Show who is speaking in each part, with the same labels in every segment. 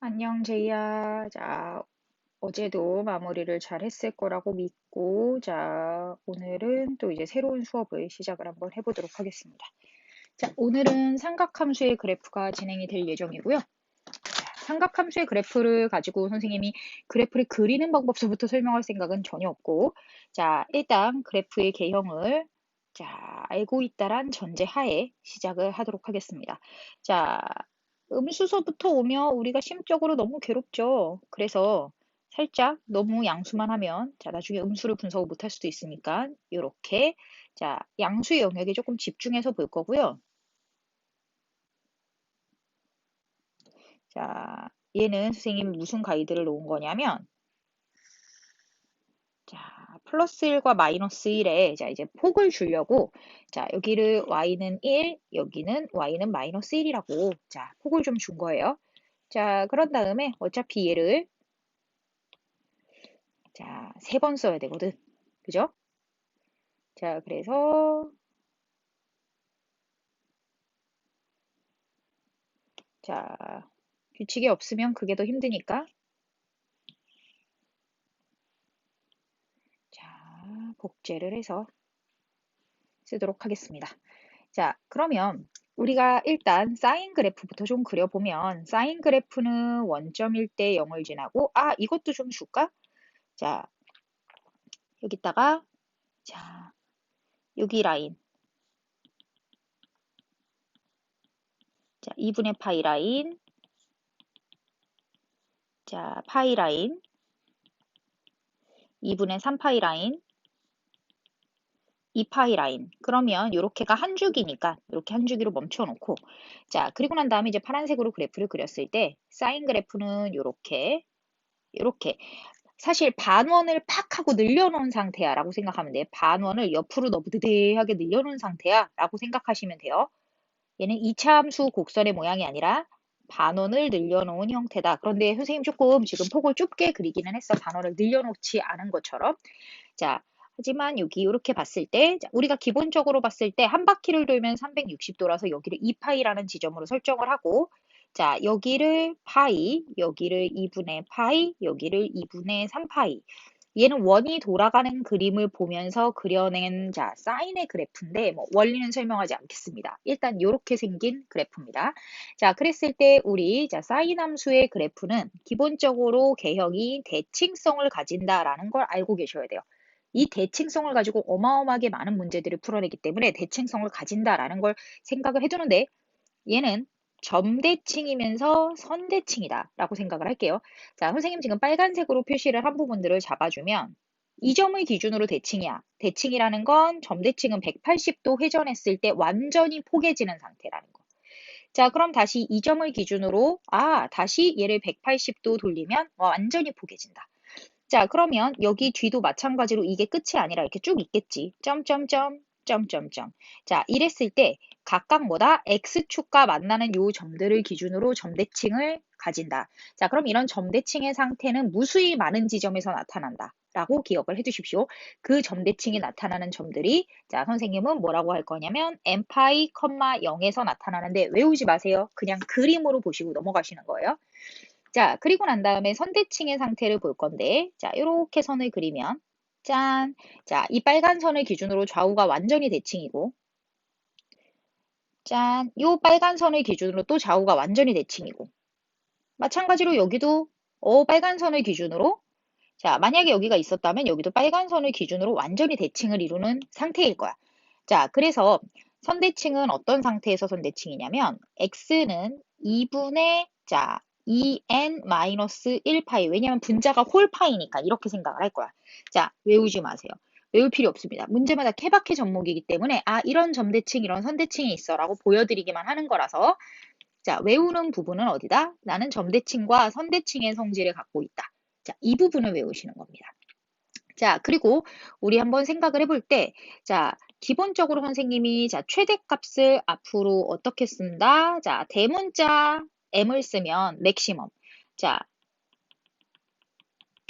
Speaker 1: 안녕, 제이야. 자, 어제도 마무리를 잘 했을 거라고 믿고, 자, 오늘은 또 이제 새로운 수업을 시작을 한번 해보도록 하겠습니다. 자, 오늘은 삼각함수의 그래프가 진행이 될 예정이고요. 삼각함수의 그래프를 가지고 선생님이 그래프를 그리는 방법서부터 설명할 생각은 전혀 없고, 자, 일단 그래프의 개형을 자, 알고 있다란 전제하에 시작을 하도록 하겠습니다. 자, 음수서부터 오면 우리가 심적으로 너무 괴롭죠. 그래서 살짝 너무 양수만 하면 자, 나중에 음수를 분석을 못할 수도 있으니까 이렇게 자, 양수의 영역에 조금 집중해서 볼 거고요. 자, 얘는 선생님이 무슨 가이드를 놓은 거냐면 자, 플러스 1과 마이너스 1에 자, 이제 폭을 주려고 자, 여기를 y는 1, 여기는 y는 마이너스 1이라고 자, 폭을 좀 준 거예요. 자, 그런 다음에 어차피 얘를 자, 3번 써야 되거든. 그죠? 자, 그래서 자, 규칙이 없으면 그게 더 힘드니까 자, 복제를 해서 쓰도록 하겠습니다. 자, 그러면 우리가 일단 사인 그래프부터 좀 그려보면 사인 그래프는 원점일 때 0을 지나고 이것도 좀 줄까? 자, 여기다가 자, 여기 라인 자, 2분의 파이 라인 자, 파이 라인 2분의 3파이 라인 2파이 라인. 그러면 요렇게가 한 줄기니까 이렇게 한 줄기로 멈춰 놓고 자, 그리고 난 다음에 이제 파란색으로 그래프를 그렸을 때 사인 그래프는 요렇게 사실 반원을 팍 하고 늘려놓은 상태야 라고 생각하면 돼. 반원을 옆으로 너무드대하게 늘려놓은 상태야 라고 생각하시면 돼요. 얘는 이차함수 곡선의 모양이 아니라 반원을 늘려놓은 형태다. 그런데 선생님 조금 지금 폭을 좁게 그리기는 했어. 반원을 늘려놓지 않은 것처럼. 자, 하지만 여기 이렇게 봤을 때 자, 우리가 기본적으로 봤을 때 한 바퀴를 돌면 360도라서 여기를 2파이라는 지점으로 설정을 하고 자, 여기를 파이, 여기를 2분의 파이, 여기를 2분의 3파이. 얘는 원이 돌아가는 그림을 보면서 그려낸 자, 사인의 그래프인데 뭐 원리는 설명하지 않겠습니다. 일단 이렇게 생긴 그래프입니다. 자, 그랬을 때 우리 자, 사인 함수의 그래프는 기본적으로 개형이 대칭성을 가진다라는 걸 알고 계셔야 돼요. 이 대칭성을 가지고 어마어마하게 많은 문제들을 풀어내기 때문에 대칭성을 가진다라는 걸 생각을 해두는데 얘는 점대칭이면서 선대칭이다라고 생각을 할게요. 자, 선생님 지금 빨간색으로 표시를 한 부분들을 잡아주면 이 점을 기준으로 대칭이야. 대칭이라는 건 점대칭은 180도 회전했을 때 완전히 포개지는 상태라는 거. 자, 그럼 다시 이 점을 기준으로 다시 얘를 180도 돌리면 완전히 포개진다. 자, 그러면 여기 뒤도 마찬가지로 이게 끝이 아니라 이렇게 쭉 있겠지. 점점점, 점점점. 자, 이랬을 때 각각 뭐다? X축과 만나는 요 점들을 기준으로 점대칭을 가진다. 자, 그럼 이런 점대칭의 상태는 무수히 많은 지점에서 나타난다. 라고 기억을 해두십시오. 그 점대칭이 나타나는 점들이 자, 선생님은 뭐라고 할 거냐면 n파이, 0에서 나타나는데 외우지 마세요. 그냥 그림으로 보시고 넘어가시는 거예요. 자, 그리고 난 다음에 선대칭의 상태를 볼 건데, 자, 이렇게 선을 그리면, 짠. 자, 이 빨간 선을 기준으로 좌우가 완전히 대칭이고, 짠. 요 빨간 선을 기준으로 또 좌우가 완전히 대칭이고, 마찬가지로 여기도 빨간 선을 기준으로, 자, 만약에 여기가 있었다면 여기도 빨간 선을 기준으로 완전히 대칭을 이루는 상태일 거야. 자, 그래서 선대칭은 어떤 상태에서 선대칭이냐면, x는 2분의, 자, 2n-1파이. 왜냐면 분자가 홀파이니까 이렇게 생각을 할 거야. 자, 외우지 마세요. 외울 필요 없습니다. 문제마다 케바케 접목이기 때문에 이런 점대칭, 이런 선대칭이 있어 라고 보여드리기만 하는 거라서 자, 외우는 부분은 어디다? 나는 점대칭과 선대칭의 성질을 갖고 있다. 자, 이 부분을 외우시는 겁니다. 자, 그리고 우리 한번 생각을 해볼 때, 자, 기본적으로 선생님이 자, 최대값을 앞으로 어떻게 쓴다? 자, 대문자 m을 쓰면 맥시멈. 자,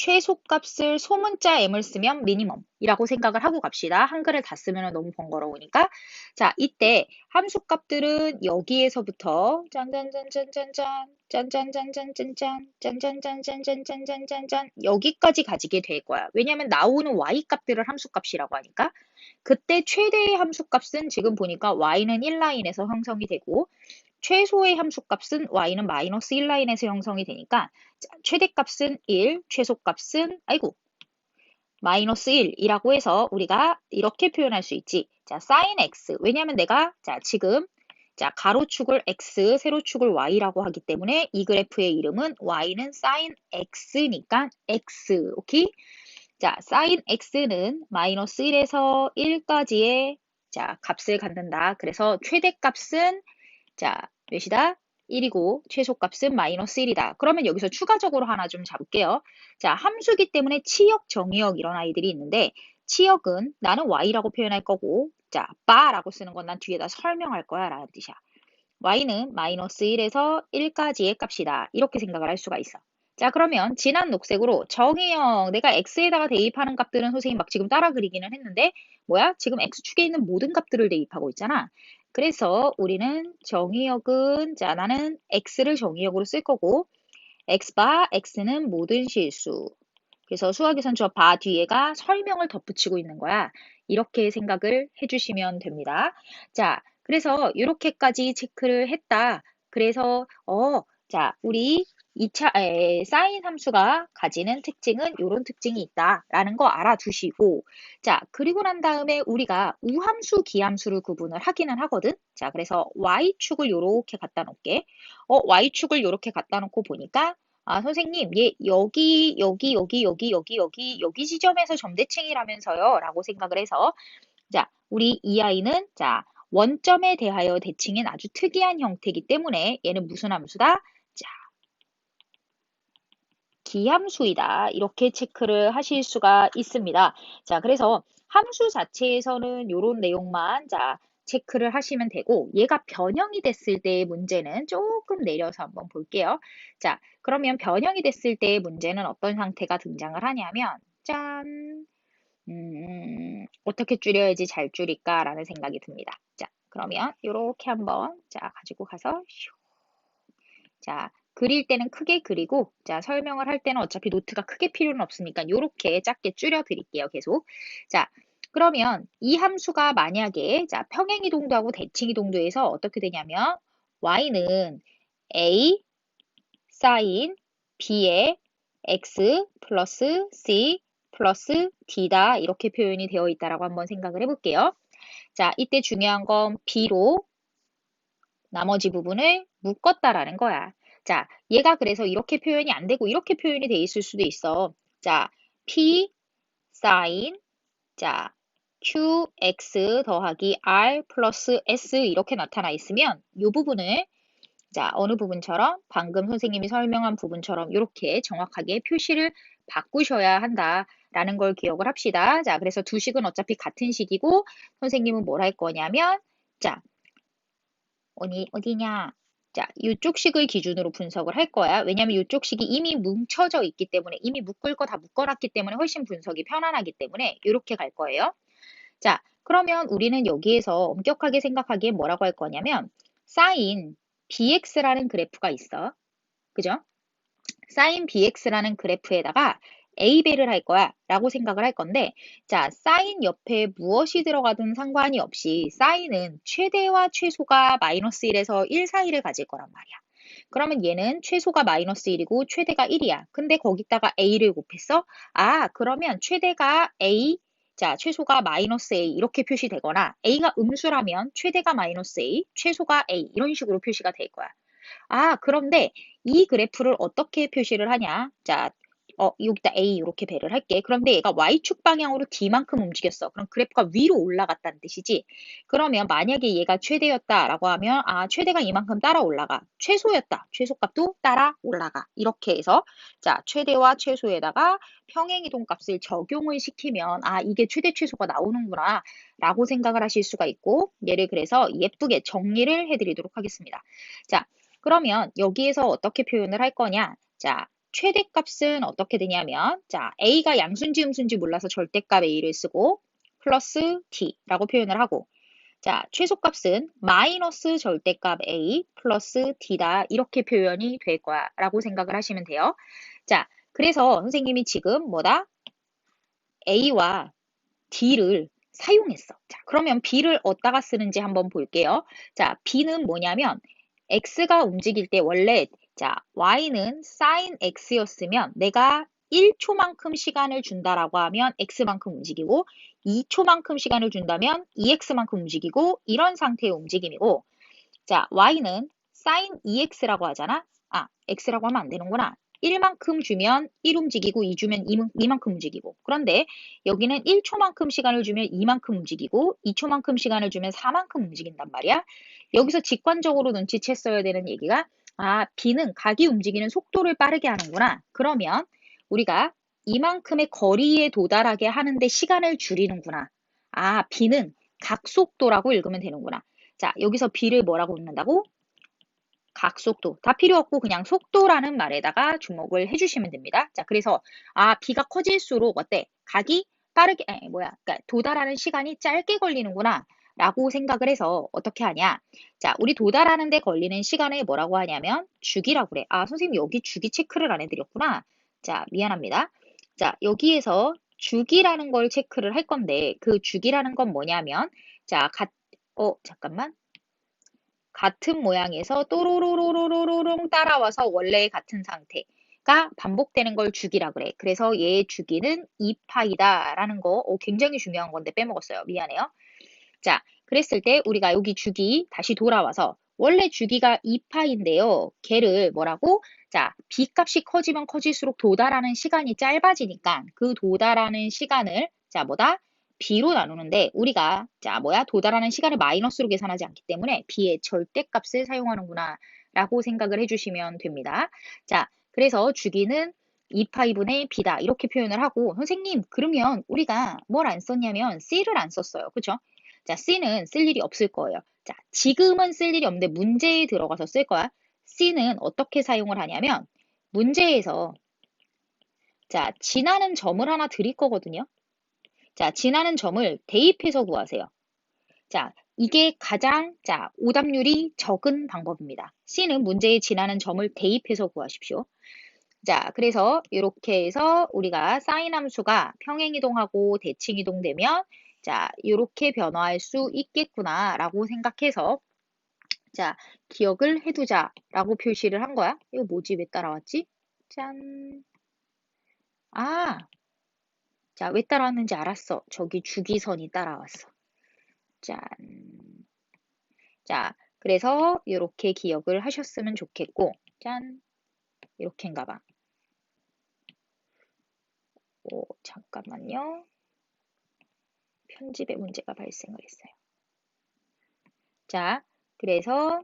Speaker 1: 최소값을 소문자 m을 쓰면 미니멈이라고 생각을 하고 갑시다. 한글을 다 쓰면 너무 번거로우니까. 자, 이때 함수값들은 여기에서부터 짠짠짠짠짠짠 짠짠짠짠짠짠 짠짠짠짠짠짠짠짠 여기까지 가지게 될 거야. 왜냐면 나오는 y값들을 함수값이라고 하니까. 그때 최대의 함수값은 지금 보니까 y는 1라인에서 형성이 되고 최소의 함수값은 y는 마이너스 1라인에서 형성이 되니까 최대값은 1, 최소값은 아이고 마이너스 1이라고 해서 우리가 이렇게 표현할 수 있지. 자, sin x. 왜냐면 내가 지금 가로축을 x, 세로축을 y라고 하기 때문에 이 그래프의 이름은 y는 sin x니까 x. 오케이? 자, sin x는 마이너스 1에서 1까지의 값을 갖는다. 그래서 최대값은 몇이다? 1이고 최소값은 마이너스 1이다. 그러면 여기서 추가적으로 하나 좀 잡을게요. 자, 함수기 때문에 치역, 정의역 이런 아이들이 있는데 치역은 나는 y라고 표현할 거고 바라고 쓰는 건 난 뒤에다 설명할 거야 라는 뜻이야. y는 마이너스 1에서 1까지의 값이다. 이렇게 생각을 할 수가 있어. 자, 그러면 진한 녹색으로 정의역, 내가 x에다가 대입하는 값들은 선생님 막 지금 따라 그리기는 했는데 뭐야? 지금 x축에 있는 모든 값들을 대입하고 있잖아. 그래서 우리는 정의역은 나는 x를 정의역으로 쓸 거고 x바 x는 모든 실수. 그래서 수학에선 저 바 뒤에가 설명을 덧붙이고 있는 거야. 이렇게 생각을 해주시면 됩니다. 자, 그래서 이렇게까지 체크를 했다. 그래서 우리 2차 사인 함수가 가지는 특징은 이런 특징이 있다라는 거 알아두시고 그리고 난 다음에 우리가 우함수, 기함수를 구분을 하기는 하거든. 자, 그래서 y축을 이렇게 갖다 놓을게. y축을 이렇게 갖다 놓고 보니까 선생님, 여기 지점에서 점대칭이라면서요? 라고 생각을 해서, 우리 이 아이는, 원점에 대하여 대칭인 아주 특이한 형태이기 때문에 얘는 무슨 함수다? 기함수이다. 이렇게 체크를 하실 수가 있습니다. 그래서 함수 자체에서는 이런 내용만, 체크를 하시면 되고 얘가 변형이 됐을 때의 문제는 조금 내려서 한번 볼게요. 그러면 변형이 됐을 때의 문제는 어떤 상태가 등장을 하냐면 짠! 어떻게 줄여야지 잘 줄일까라는 생각이 듭니다. 그러면 이렇게 한번 가지고 가서 그릴 때는 크게 그리고 설명을 할 때는 어차피 노트가 크게 필요는 없으니까 이렇게 작게 줄여 드릴게요. 계속. 그러면 이 함수가 만약에 평행이동도 하고 대칭이동도 해서 어떻게 되냐면 y는 a sin b의 x 플러스 c 플러스 d다 이렇게 표현이 되어 있다라고 한번 생각을 해볼게요. 이때 중요한 건 b로 나머지 부분을 묶었다라는 거야. 얘가 그래서 이렇게 표현이 안 되고 이렇게 표현이 돼 있을 수도 있어. p sin qx 더하기 r 플러스 s 이렇게 나타나 있으면 이 부분을 어느 부분처럼 방금 선생님이 설명한 부분처럼 이렇게 정확하게 표시를 바꾸셔야 한다라는 걸 기억을 합시다. 그래서 두 식은 어차피 같은 식이고 선생님은 뭘 할 거냐면 어디냐? 이쪽 식을 기준으로 분석을 할 거야. 왜냐면 이쪽 식이 이미 뭉쳐져 있기 때문에 이미 묶을 거 다 묶어놨기 때문에 훨씬 분석이 편안하기 때문에 이렇게 갈 거예요. 그러면 우리는 여기에서 엄격하게 생각하기에 뭐라고 할 거냐면 sin bx라는 그래프가 있어. 그죠? sin bx라는 그래프에다가 A배를 할 거야 라고 생각을 할 건데 sin 옆에 무엇이 들어가든 상관이 없이 sin은 최대와 최소가 마이너스 1에서 1 사이를 가질 거란 말이야. 그러면 얘는 최소가 마이너스 1이고 최대가 1이야. 근데 거기다가 A를 곱했어? 그러면 최대가 A, 최소가 마이너스 A 이렇게 표시되거나 A가 음수라면 최대가 마이너스 A, 최소가 A 이런 식으로 표시가 될 거야. 그런데 이 그래프를 어떻게 표시를 하냐? 여기다 A 이렇게 배를 할게. 그런데 얘가 Y축 방향으로 D만큼 움직였어. 그럼 그래프가 위로 올라갔다는 뜻이지. 그러면 만약에 얘가 최대였다라고 하면 최대가 이만큼 따라 올라가. 최소였다. 최소값도 따라 올라가. 이렇게 해서 최대와 최소에다가 평행이동 값을 적용을 시키면 이게 최대 최소가 나오는구나 라고 생각을 하실 수가 있고 얘를 그래서 예쁘게 정리를 해드리도록 하겠습니다. 그러면 여기에서 어떻게 표현을 할 거냐? 최대값은 어떻게 되냐면, 자, a가 양수인지 음수인지 몰라서 절대값 a를 쓰고, 플러스 t라고 표현을 하고, 자, 최소값은 마이너스 절대값 a 플러스 t다. 이렇게 표현이 될 거야. 라고 생각을 하시면 돼요. 자, 그래서 선생님이 지금 뭐다? a와 d를 사용했어. 자, 그러면 b를 어디다가 쓰는지 한번 볼게요. 자, b는 뭐냐면 x가 움직일 때 원래 자, y는 sin x였으면 내가 1초만큼 시간을 준다라고 하면 x만큼 움직이고 2초만큼 시간을 준다면 2x만큼 움직이고 이런 상태의 움직임이고 자, y는 sin 2x라고 하잖아. 아, x라고 하면 안 되는구나. 1만큼 주면 1 움직이고 2 주면 2만큼 움직이고 그런데 여기는 1초만큼 시간을 주면 2만큼 움직이고 2초만큼 시간을 주면 4만큼 움직인단 말이야. 여기서 직관적으로 눈치챘어야 되는 얘기가 아, B는 각이 움직이는 속도를 빠르게 하는구나. 그러면 우리가 이만큼의 거리에 도달하게 하는데 시간을 줄이는구나. 아, B는 각속도라고 읽으면 되는구나. 자, 여기서 B를 뭐라고 읽는다고? 각속도. 다 필요 없고 그냥 속도라는 말에다가 주목을 해주시면 됩니다. 자, 그래서 B가 커질수록 어때? 각이 빠르게, 그러니까 도달하는 시간이 짧게 걸리는구나. 라고 생각을 해서 어떻게 하냐? 자, 우리 도달하는 데 걸리는 시간을 뭐라고 하냐면 주기라고 그래. 아, 선생님 여기 주기 체크를 안 해드렸구나. 자, 미안합니다. 자, 여기에서 주기라는 걸 체크를 할 건데 그 주기라는 건 뭐냐면 자, 잠깐만. 같은 모양에서 또로로로로로롱 따라와서 원래 같은 상태가 반복되는 걸 주기라 그래. 그래서 얘의 주기는 2파이다 라는 거 굉장히 중요한 건데 빼먹었어요. 미안해요. 자, 그랬을 때 우리가 여기 주기 다시 돌아와서 원래 주기가 2파인데요. 걔를 뭐라고? 자, b 값이 커지면 커질수록 도달하는 시간이 짧아지니까 그 도달하는 시간을 자, 뭐다? b로 나누는데 우리가 자, 도달하는 시간을 마이너스로 계산하지 않기 때문에 b의 절대값을 사용하는구나 라고 생각을 해주시면 됩니다. 자, 그래서 주기는 2파이분의 b다 이렇게 표현을 하고 선생님 그러면 우리가 뭘 안 썼냐면 c를 안 썼어요. 그쵸? 자, C는 쓸 일이 없을 거예요. 자, 지금은 쓸 일이 없는데 문제에 들어가서 쓸 거야. C는 어떻게 사용을 하냐면 문제에서 자, 지나는 점을 하나 드릴 거거든요. 자, 지나는 점을 대입해서 구하세요. 자, 이게 가장 오답률이 적은 방법입니다. C는 문제에 지나는 점을 대입해서 구하십시오. 자, 그래서 이렇게 해서 우리가 사인 함수가 평행이동하고 대칭이동되면 자, 이렇게 변화할 수 있겠구나라고 생각해서 자, 기억을 해두자라고 표시를 한 거야. 이거 뭐지? 왜 따라왔지? 짠. 아, 자, 왜 따라왔는지 알았어. 저기 주기선이 따라왔어. 짠. 자, 그래서 이렇게 기억을 하셨으면 좋겠고, 짠. 이렇게인가 봐. 잠깐만요. 편집에 문제가 발생을 했어요. 자, 그래서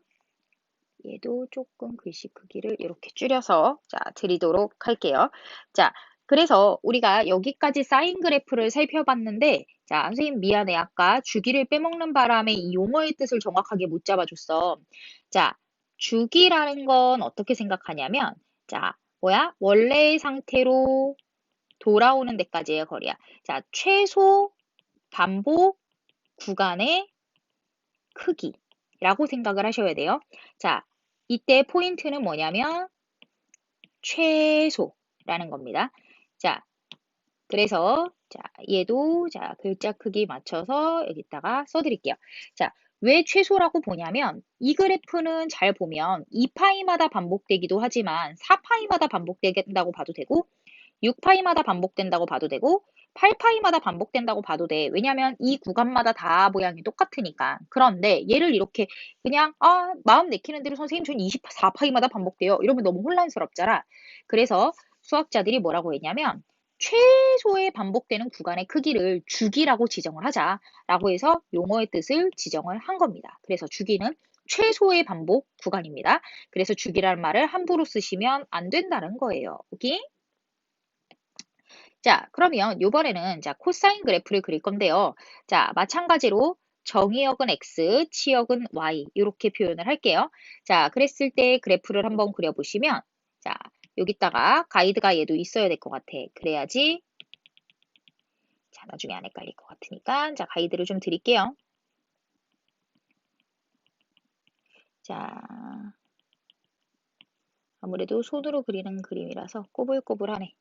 Speaker 1: 얘도 조금 글씨 크기를 이렇게 줄여서 드리도록 할게요. 자, 그래서 우리가 여기까지 사인 그래프를 살펴봤는데 자, 선생님 미안해. 아까 주기를 빼먹는 바람에 이 용어의 뜻을 정확하게 못 잡아줬어. 자, 주기라는 건 어떻게 생각하냐면 자, 원래의 상태로 돌아오는 데까지의 거리야. 자, 최소 반복 구간의 크기라고 생각을 하셔야 돼요. 자, 이때 포인트는 뭐냐면 최소라는 겁니다. 자, 그래서 얘도 글자 크기 맞춰서 여기다가 써드릴게요. 자, 왜 최소라고 보냐면 이 그래프는 잘 보면 2파이마다 반복되기도 하지만 4파이마다 반복된다고 봐도 되고 6파이마다 반복된다고 봐도 되고 8파이마다 반복된다고 봐도 돼. 왜냐면 이 구간마다 다 모양이 똑같으니까. 그런데 얘를 이렇게 그냥 마음 내키는 대로 선생님 전 24파이마다 반복돼요. 이러면 너무 혼란스럽잖아. 그래서 수학자들이 뭐라고 했냐면 최소의 반복되는 구간의 크기를 주기라고 지정을 하자라고 해서 용어의 뜻을 지정을 한 겁니다. 그래서 주기는 최소의 반복 구간입니다. 그래서 주기라는 말을 함부로 쓰시면 안 된다는 거예요. 오케이? 자, 그러면 이번에는 코사인 그래프를 그릴 건데요. 자, 마찬가지로 정의역은 x, 치역은 y 이렇게 표현을 할게요. 자, 그랬을 때 그래프를 한번 그려보시면 자, 여기다가 가이드가 얘도 있어야 될 것 같아. 그래야지 자, 나중에 안 헷갈릴 것 같으니까 자, 가이드를 좀 드릴게요. 자, 아무래도 손으로 그리는 그림이라서 꼬불꼬불하네.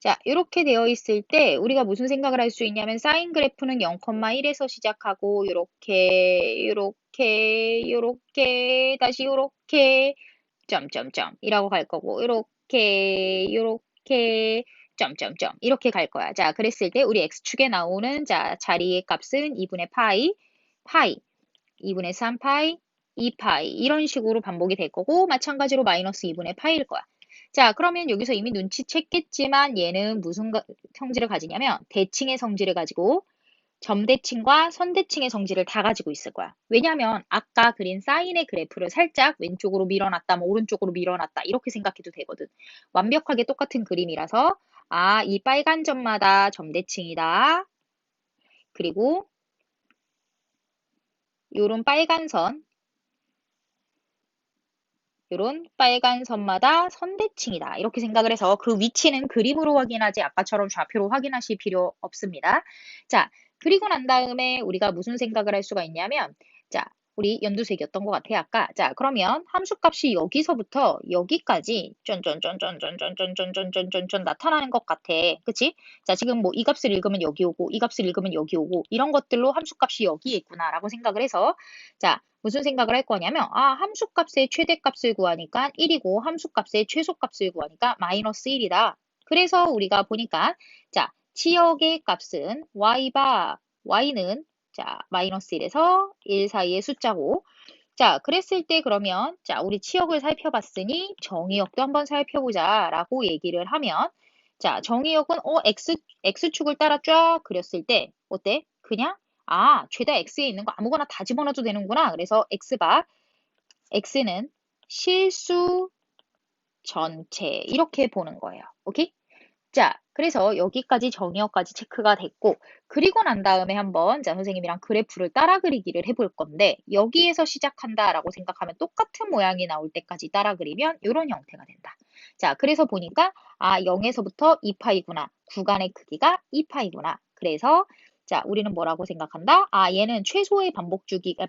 Speaker 1: 자, 이렇게 되어 있을 때 우리가 무슨 생각을 할 수 있냐면 사인 그래프는 0,1에서 시작하고 요렇게 다시 요렇게 점점점 이라고 갈 거고 요렇게 점점점 이렇게 갈 거야. 자, 그랬을 때 우리 x축에 나오는 자, 자리의 값은 2분의 파이 2분의 3파이 2파이 이런 식으로 반복이 될 거고 마찬가지로 마이너스 2분의 파이일 거야. 자, 그러면 여기서 이미 눈치챘겠지만 얘는 무슨 성질을 가지냐면 대칭의 성질을 가지고 점대칭과 선대칭의 성질을 다 가지고 있을 거야. 왜냐하면 아까 그린 사인의 그래프를 살짝 왼쪽으로 밀어놨다, 뭐 오른쪽으로 밀어놨다 이렇게 생각해도 되거든. 완벽하게 똑같은 그림이라서 아, 이 빨간 점마다 점대칭이다. 그리고 요런 빨간 선 요런 빨간 선마다 선대칭이다. 이렇게 생각을 해서 그 위치는 그림으로 확인하지 아까처럼 좌표로 확인하실 필요 없습니다. 자, 그리고 난 다음에 우리가 무슨 생각을 할 수가 있냐면 자, 우리 연두색이었던 것 같아 아까. 자, 그러면 함수값이 여기서부터 여기까지 쫀쫀쫀쫀쫀쫀쫀쫀쫀쫀쫀 나타나는 것 같아. 그치? 자, 지금 뭐 이 값을 읽으면 여기 오고 이 값을 읽으면 여기 오고 이런 것들로 함수값이 여기에 있구나라고 생각을 해서 자, 무슨 생각을 할 거냐면 아, 함수값의 최대값을 구하니까 1이고 함수값의 최소값을 구하니까 마이너스 1이다. 그래서 우리가 보니까 자, 치역의 값은 y는 자, 마이너스 1에서 1 사이의 숫자고 자, 그랬을 때 그러면 자, 우리 치역을 살펴봤으니 정의역도 한번 살펴보자 라고 얘기를 하면 자, 정의역은 x축을 따라 쫙 그렸을 때 어때? 그냥 아, 최다 x에 있는 거 아무거나 다 집어넣어도 되는구나. 그래서 x는 실수 전체 이렇게 보는 거예요. 오케이? 자, 그래서 여기까지 정의역까지 체크가 됐고 그리고 난 다음에 한번 자, 선생님이랑 그래프를 따라 그리기를 해볼 건데 여기에서 시작한다라고 생각하면 똑같은 모양이 나올 때까지 따라 그리면 이런 형태가 된다. 자, 그래서 보니까 아, 0에서부터 2파이구나. 구간의 크기가 2파이구나. 그래서 자, 우리는 뭐라고 생각한다? 아, 얘는 최소의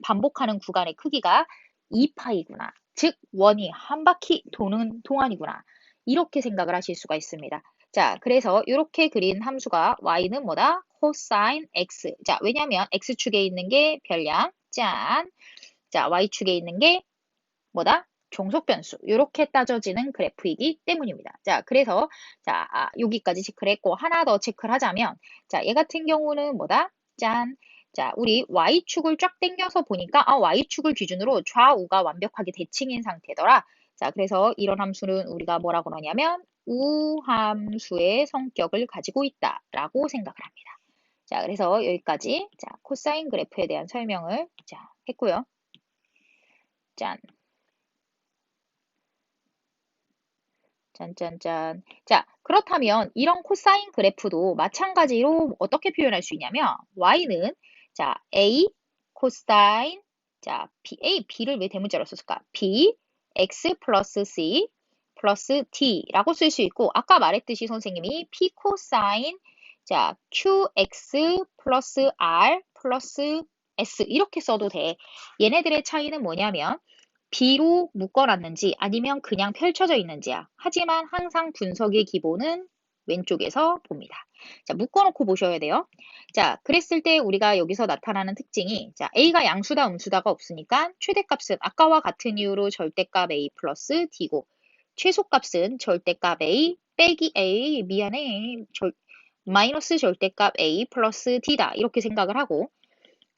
Speaker 1: 반복하는 구간의 크기가 2파이구나. 즉, 원이 한 바퀴 도는 동안이구나. 이렇게 생각을 하실 수가 있습니다. 자, 그래서 이렇게 그린 함수가 y는 뭐다? 코사인 x. 자, 왜냐면 x축에 있는 게 별량, 짠. 자, y축에 있는 게 뭐다? 종속변수. 이렇게 따져지는 그래프이기 때문입니다. 자, 그래서 자, 여기까지 체크를 했고 하나 더 체크를 하자면 자, 얘 같은 경우는 뭐다? 짠. 자, 우리 y축을 쫙 당겨서 보니까 y축을 기준으로 좌우가 완벽하게 대칭인 상태더라. 자, 그래서 이런 함수는 우리가 뭐라고 그러냐면 우함수의 성격을 가지고 있다라고 생각을 합니다. 자, 그래서 여기까지 자, 코사인 그래프에 대한 설명을 자, 했고요. 짠. 짠짠짠. 자, 그렇다면 이런 코사인 그래프도 마찬가지로 어떻게 표현할 수 있냐면 y는 자, a 코사인 자, b를 왜 대문자로 썼을까? b x 플러스 c 플러스 t라고 쓸 수 있고 아까 말했듯이 선생님이 p 코사인 자, qx 플러스 r 플러스 s 이렇게 써도 돼. 얘네들의 차이는 뭐냐면 B로 묶어놨는지 아니면 그냥 펼쳐져 있는지야. 하지만 항상 분석의 기본은 왼쪽에서 봅니다. 자, 묶어놓고 보셔야 돼요. 자, 그랬을 때 우리가 여기서 나타나는 특징이 자, A가 양수다 음수다가 없으니까 최대값은 아까와 같은 이유로 절대값 A 플러스 D고 최소값은 절대값 A 빼기 A 미안해 마이너스 절대값 A 플러스 D다 이렇게 생각을 하고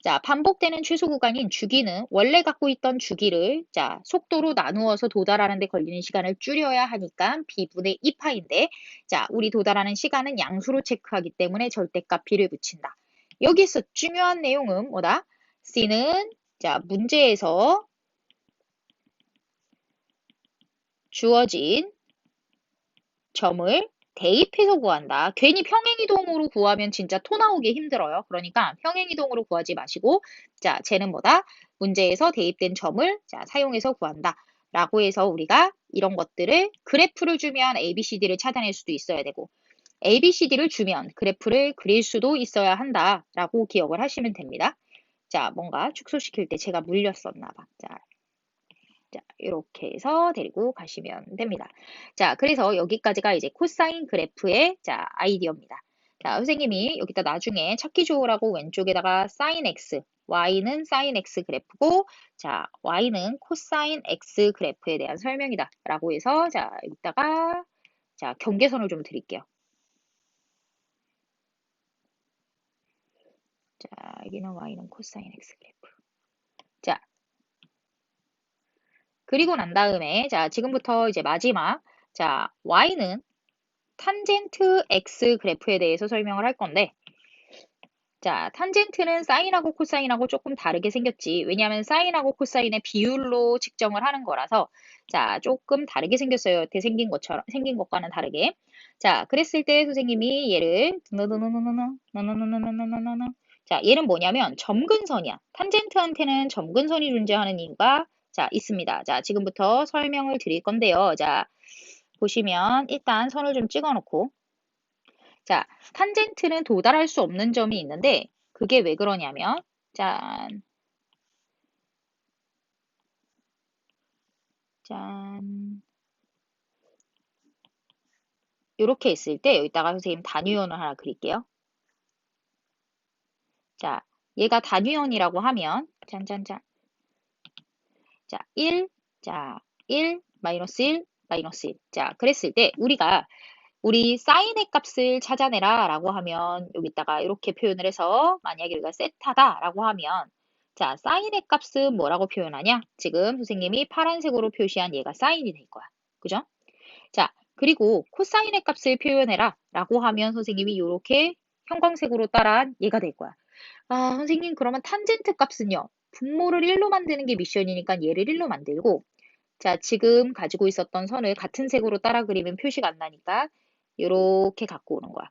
Speaker 1: 자, 반복되는 최소 구간인 주기는 원래 갖고 있던 주기를 자, 속도로 나누어서 도달하는 데 걸리는 시간을 줄여야 하니까 b분의 2파인데 자, 우리 도달하는 시간은 양수로 체크하기 때문에 절대값 b를 붙인다. 여기서 중요한 내용은 뭐다? c는 자, 문제에서 주어진 점을 대입해서 구한다. 괜히 평행이동으로 구하면 진짜 토 나오기 힘들어요. 그러니까 평행이동으로 구하지 마시고 자, 쟤는 뭐다? 문제에서 대입된 점을 자, 사용해서 구한다. 라고 해서 우리가 이런 것들을 그래프를 주면 ABCD를 찾아낼 수도 있어야 되고 ABCD를 주면 그래프를 그릴 수도 있어야 한다라고 기억을 하시면 됩니다. 자, 뭔가 축소시킬 때 제가 물렸었나 봐. 자, 이렇게 해서 데리고 가시면 됩니다. 자, 그래서 여기까지가 이제 코사인 그래프의 자, 아이디어입니다. 자, 선생님이 여기다 나중에 찾기 좋으라고 왼쪽에다가 사인 x, y는 사인 x 그래프고, 자, y는 코사인 x 그래프에 대한 설명이다. 라고 해서, 자, 여기다가, 자, 경계선을 좀 드릴게요. 자, 여기는 y는 코사인 x 그래프. 자, 그리고 난 다음에, 자, 지금부터 이제 마지막, 자, y는 탄젠트 x 그래프에 대해서 설명을 할 건데, 자, 탄젠트는 사인하고 코사인하고 조금 다르게 생겼지. 왜냐하면 사인하고 코사인의 비율로 측정을 하는 거라서, 자, 조금 다르게 생겼어요. 여태 생긴 것처럼, 생긴 것과는 다르게. 자, 그랬을 때 선생님이 얘를, 자, 얘는 뭐냐면 점근선이야. 탄젠트한테는 점근선이 존재하는 이유가, 자, 있습니다. 자, 지금부터 설명을 드릴 건데요. 자, 보시면 일단 선을 좀 찍어 놓고, 자, 탄젠트는 도달할 수 없는 점이 있는데 그게 왜 그러냐면 짠, 짠 이렇게 있을 때 여기다가 선생님 단위원을 하나 그릴게요. 자, 얘가 단위원이라고 하면 짠짠짠 자, 1, 자, 1, 마이너스 1, 마이너스 1. 자, 그랬을 때 우리 사인의 값을 찾아내라 라고 하면 여기다가 이렇게 표현을 해서 만약에 우리가 세타다 라고 하면 자 사인의 값은 뭐라고 표현하냐? 지금 선생님이 파란색으로 표시한 얘가 사인이 될 거야. 그죠? 자 그리고 코사인의 값을 표현해라 라고 하면 선생님이 이렇게 형광색으로 따라한 얘가 될 거야. 아 선생님 그러면 탄젠트 값은요? 분모를 1로 만드는 게 미션이니까 얘를 1로 만들고 자, 지금 가지고 있었던 선을 같은 색으로 따라 그리면 표시가 안 나니까 이렇게 갖고 오는 거야.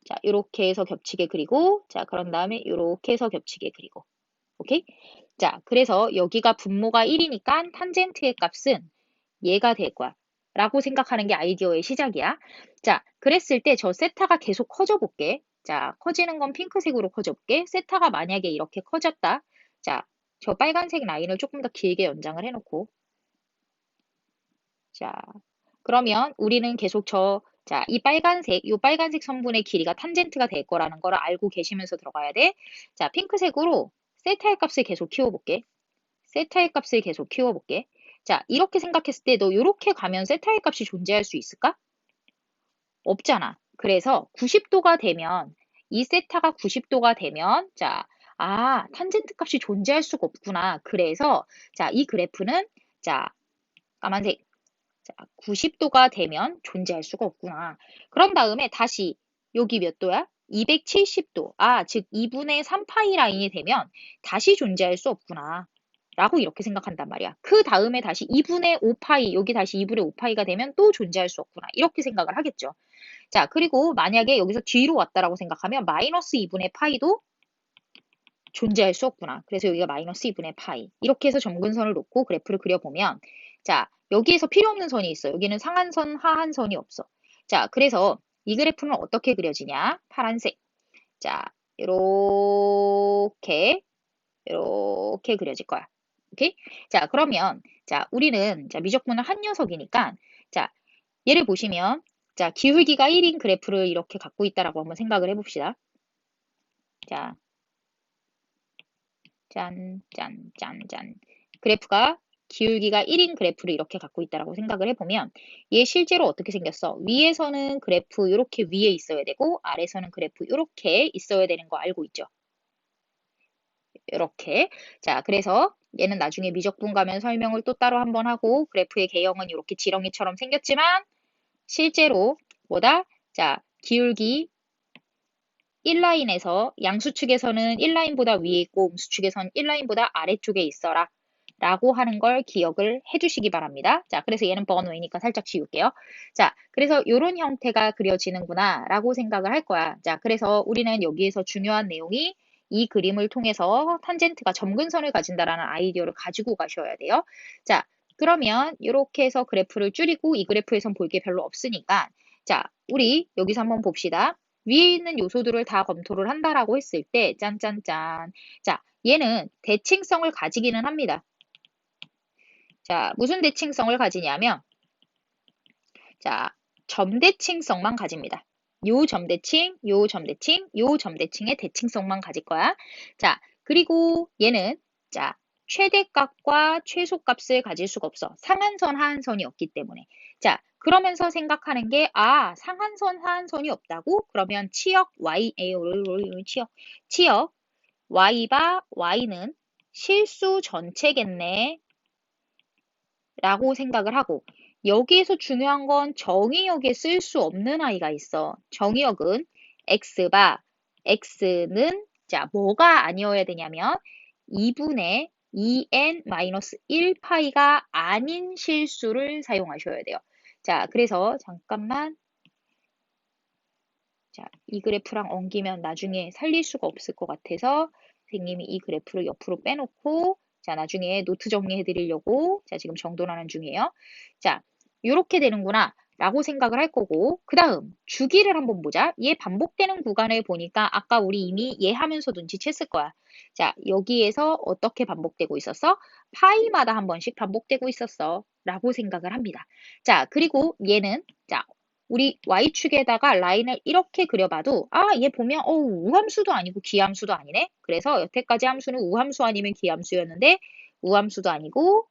Speaker 1: 자, 이렇게 해서 겹치게 그리고 자, 그런 다음에 이렇게 해서 겹치게 그리고 오케이? 자, 그래서 여기가 분모가 1이니까 탄젠트의 값은 얘가 될 거야. 라고 생각하는 게 아이디어의 시작이야. 자, 그랬을 때 저 세타가 계속 커져 볼게. 자, 커지는 건 핑크색으로 커져 볼게. 세타가 만약에 이렇게 커졌다. 자, 저 빨간색 라인을 조금 더 길게 연장을 해놓고 자, 그러면 우리는 계속 자, 이 빨간색 선분의 길이가 탄젠트가 될 거라는 걸 알고 계시면서 들어가야 돼. 자, 핑크색으로 세타의 값을 계속 키워볼게. 세타의 값을 계속 키워볼게. 자, 이렇게 생각했을 때 너 이렇게 가면 세타의 값이 존재할 수 있을까? 없잖아. 그래서 90도가 되면 이 세타가 90도가 되면 자, 탄젠트 값이 존재할 수가 없구나. 그래서 자, 이 그래프는 자, 까만색 자, 90도가 되면 존재할 수가 없구나. 그런 다음에 다시 여기 몇 도야? 270도. 즉 2분의 3파이 라인이 되면 다시 존재할 수 없구나. 라고 이렇게 생각한단 말이야. 그 다음에 다시 2분의 5파이, 여기 다시 2분의 5파이가 되면 또 존재할 수 없구나. 이렇게 생각을 하겠죠. 자, 그리고 만약에 여기서 뒤로 왔다라고 생각하면 마이너스 2분의 파이도 존재할 수 없구나. 그래서 여기가 마이너스 2분의 파이. 이렇게 해서 점근선을 놓고 그래프를 그려보면 자, 여기에서 필요 없는 선이 있어. 여기는 상한선, 하한선이 없어. 자, 그래서 이 그래프는 어떻게 그려지냐? 파란색. 자, 이렇게 그려질 거야. 오케이? 자, 그러면 자, 우리는 자, 미적분은 한 녀석이니까 자, 얘를 보시면 자, 기울기가 1인 그래프를 이렇게 갖고 있다라고 한번 생각을 해봅시다. 자, 짠, 짠, 짠, 짠. 그래프가 기울기가 1인 그래프를 이렇게 갖고 있다라고 생각을 해보면 얘 실제로 어떻게 생겼어? 위에서는 그래프 이렇게 위에 있어야 되고 아래서는 그래프 이렇게 있어야 되는 거 알고 있죠? 이렇게. 자, 그래서 얘는 나중에 미적분 가면 설명을 또 따로 한번 하고 그래프의 개형은 이렇게 지렁이처럼 생겼지만 실제로 뭐다? 자, 기울기 1라인에서 양수축에서는 1라인보다 위에 있고 음수축에서는 1라인보다 아래쪽에 있어라. 라고 하는 걸 기억을 해주시기 바랍니다. 자, 그래서 얘는 번외니까 살짝 지울게요. 자, 그래서 이런 형태가 그려지는구나 라고 생각을 할 거야. 자, 그래서 우리는 여기에서 중요한 내용이 이 그림을 통해서 탄젠트가 점근선을 가진다라는 아이디어를 가지고 가셔야 돼요. 자, 그러면 이렇게 해서 그래프를 줄이고 이 그래프에선 볼 게 별로 없으니까 자, 우리 여기서 한번 봅시다. 위에 있는 요소들을 다 검토를 한다라고 했을 때 짠짠짠. 자, 얘는 대칭성을 가지기는 합니다. 자, 무슨 대칭성을 가지냐면 자, 점대칭성만 가집니다. 요 점대칭, 요 점대칭, 요 점대칭의 대칭성만 가질 거야. 자, 그리고 얘는 자, 최대값과 최소값을 가질 수가 없어. 상한선, 하한선이 없기 때문에. 자, 그러면서 생각하는 게, 아, 상한선, 하한선이 없다고? 그러면 치역 y, 치역 y바 y는 실수 전체겠네. 라고 생각을 하고, 여기에서 중요한 건 정의역에 쓸 수 없는 아이가 있어. 정의역은 x바, x는 자, 뭐가 아니어야 되냐면 2분의 2n-1파이가 아닌 실수를 사용하셔야 돼요. 자, 그래서 잠깐만. 자, 이 그래프랑 엉기면 나중에 살릴 수가 없을 것 같아서 선생님이 이 그래프를 옆으로 빼놓고 자, 나중에 노트 정리해 드리려고 자, 지금 정돈하는 중이에요. 자, 이렇게 되는구나 라고 생각을 할 거고 그 다음 주기를 한번 보자. 얘 반복되는 구간을 보니까 아까 우리 이미 얘 하면서 눈치챘을 거야. 자, 여기에서 어떻게 반복되고 있었어? 파이마다 한 번씩 반복되고 있었어 라고 생각을 합니다. 자, 그리고 얘는 자, 우리 Y축에다가 라인을 이렇게 그려봐도 아, 얘 보면 우함수도 아니고 기함수도 아니네. 그래서 여태까지 함수는 우함수 아니면 기함수였는데 우함수도 아니고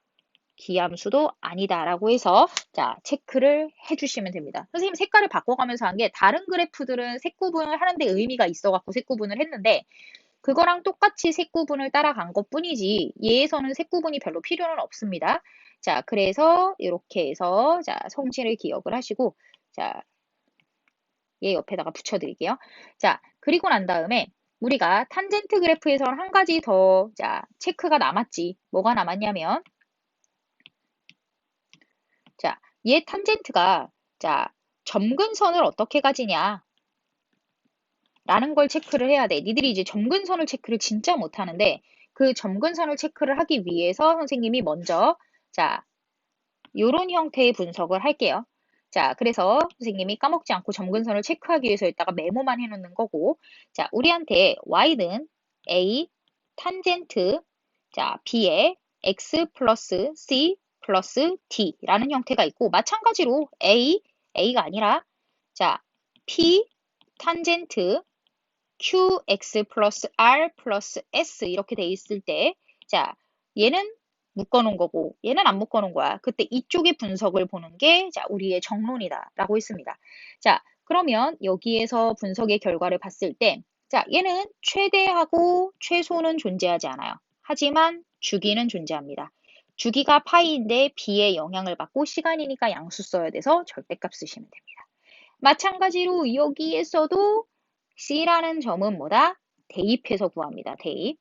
Speaker 1: 기함수도 아니다라고 해서 자, 체크를 해주시면 됩니다. 선생님 색깔을 바꿔가면서 한 게 다른 그래프들은 색 구분을 하는데 의미가 있어갖고 색 구분을 했는데 그거랑 똑같이 색 구분을 따라간 것뿐이지 얘에서는 색 구분이 별로 필요는 없습니다. 자, 그래서 이렇게 해서 자, 성질을 기억을 하시고 자, 얘 옆에다가 붙여드릴게요. 자, 그리고 난 다음에 우리가 탄젠트 그래프에서는 한 가지 더 자, 체크가 남았지. 뭐가 남았냐면 자, 얘 탄젠트가 자, 점근선을 어떻게 가지냐 라는 걸 체크를 해야 돼. 니들이 이제 점근선을 체크를 진짜 못하는데 그 점근선을 체크를 하기 위해서 선생님이 먼저 자, 요런 형태의 분석을 할게요. 자, 그래서 선생님이 까먹지 않고 점근선을 체크하기 위해서 여기다가 메모만 해놓는 거고 자, 우리한테 y는 a 탄젠트 자, b에 x 플러스 c 플러스 d라는 형태가 있고 마찬가지로 a가 아니라 자, p 탄젠트 qx 플러스 r 플러스 s 이렇게 돼 있을 때 자, 얘는 묶어놓은 거고 얘는 안 묶어놓은 거야. 그때 이쪽의 분석을 보는 게 자, 우리의 정론이다라고 했습니다. 자, 그러면 여기에서 분석의 결과를 봤을 때 자, 얘는 최대하고 최소는 존재하지 않아요. 하지만 주기는 존재합니다. 주기가 파이인데 b의 영향을 받고 시간이니까 양수 써야 돼서 절대값 쓰시면 됩니다. 마찬가지로 여기에서도 C라는 점은 뭐다? 대입해서 구합니다. 대입.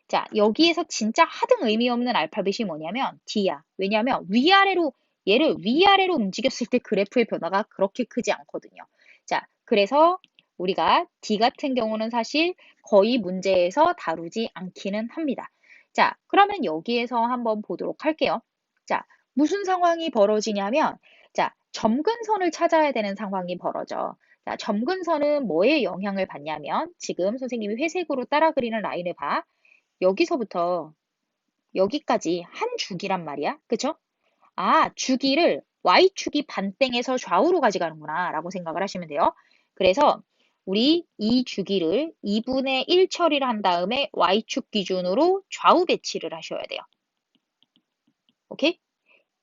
Speaker 1: 자, 여기에서 진짜 하등 의미 없는 알파벳이 뭐냐면 D야. 왜냐하면 위아래로 얘를 위아래로 움직였을 때 그래프의 변화가 그렇게 크지 않거든요. 자, 그래서 우리가 D 같은 경우는 사실 거의 문제에서 다루지 않기는 합니다. 자, 그러면 여기에서 한번 보도록 할게요. 자, 무슨 상황이 벌어지냐면 자, 점근선을 찾아야 되는 상황이 벌어져. 자, 점근선은 뭐에 영향을 받냐면 지금 선생님이 회색으로 따라 그리는 라인을 봐. 여기서부터 여기까지 한 주기란 말이야. 그쵸? 아, 주기를 Y축이 반땡에서 좌우로 가져가는구나 라고 생각을 하시면 돼요. 그래서 우리 이 주기를 2분의 1 처리를 한 다음에 Y축 기준으로 좌우 배치를 하셔야 돼요. 오케이?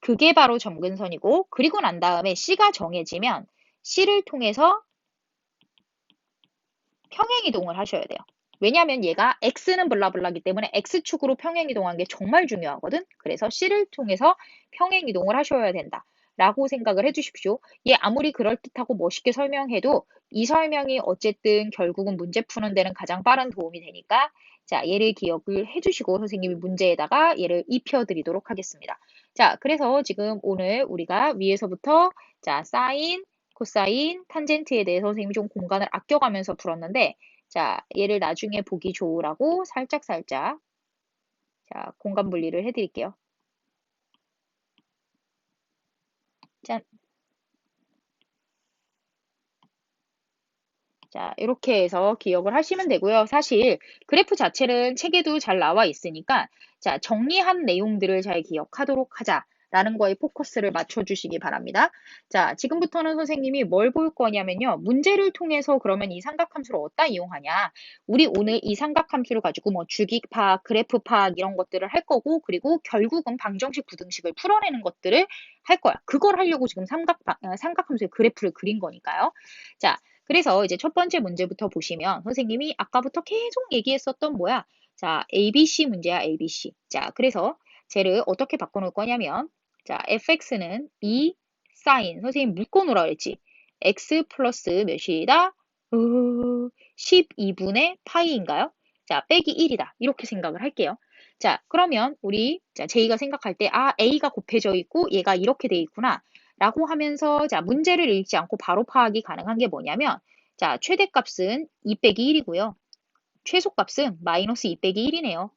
Speaker 1: 그게 바로 점근선이고 그리고 난 다음에 C가 정해지면 C를 통해서 평행이동을 하셔야 돼요. 왜냐하면 얘가 x는 블라블라기 때문에 x축으로 평행이동한 게 정말 중요하거든. 그래서 C를 통해서 평행이동을 하셔야 된다. 라고 생각을 해주십시오. 얘 아무리 그럴듯하고 멋있게 설명해도 이 설명이 어쨌든 결국은 문제 푸는 데는 가장 빠른 도움이 되니까 자, 얘를 기억을 해주시고 선생님이 문제에다가 얘를 입혀드리도록 하겠습니다. 자, 그래서 지금 오늘 우리가 위에서부터 자, 사인, 코사인, 탄젠트에 대해서 선생님이 좀 공간을 아껴가면서 풀었는데 자, 얘를 나중에 보기 좋으라고 살짝살짝 자, 공간 분리를 해드릴게요. 짠. 자, 이렇게 해서 기억을 하시면 되고요. 사실 그래프 자체는 책에도 잘 나와 있으니까 자, 정리한 내용들을 잘 기억하도록 하자라는 거에 포커스를 맞춰주시기 바랍니다. 자, 지금부터는 선생님이 뭘 볼 거냐면요. 문제를 통해서 그러면 이 삼각함수를 어디다 이용하냐. 우리 오늘 이 삼각함수를 가지고 뭐 주기 파악, 그래프 파악 이런 것들을 할 거고 그리고 결국은 방정식, 부등식을 풀어내는 것들을 할 거야. 그걸 하려고 지금 삼각함수의 그래프를 그린 거니까요. 자, 그래서 이제 첫 번째 문제부터 보시면 선생님이 아까부터 계속 얘기했었던 뭐야? 자, ABC 문제야, ABC. 자, 그래서 쟤를 어떻게 바꿔놓을 거냐면 자, fx는 2 sin 선생님 묶어놓으라 그랬지. x 플러스 몇이다? 12분의 파이인가요? 자, 빼기 1이다. 이렇게 생각을 할게요. 자, 그러면 우리 자, 제이가 생각할 때 아, a가 곱해져 있고 얘가 이렇게 돼 있구나. 라고 하면서 자, 문제를 읽지 않고 바로 파악이 가능한 게 뭐냐면 자, 최대값은 2 빼기 1이고요. 최소값은 마이너스 2 빼기 1이네요.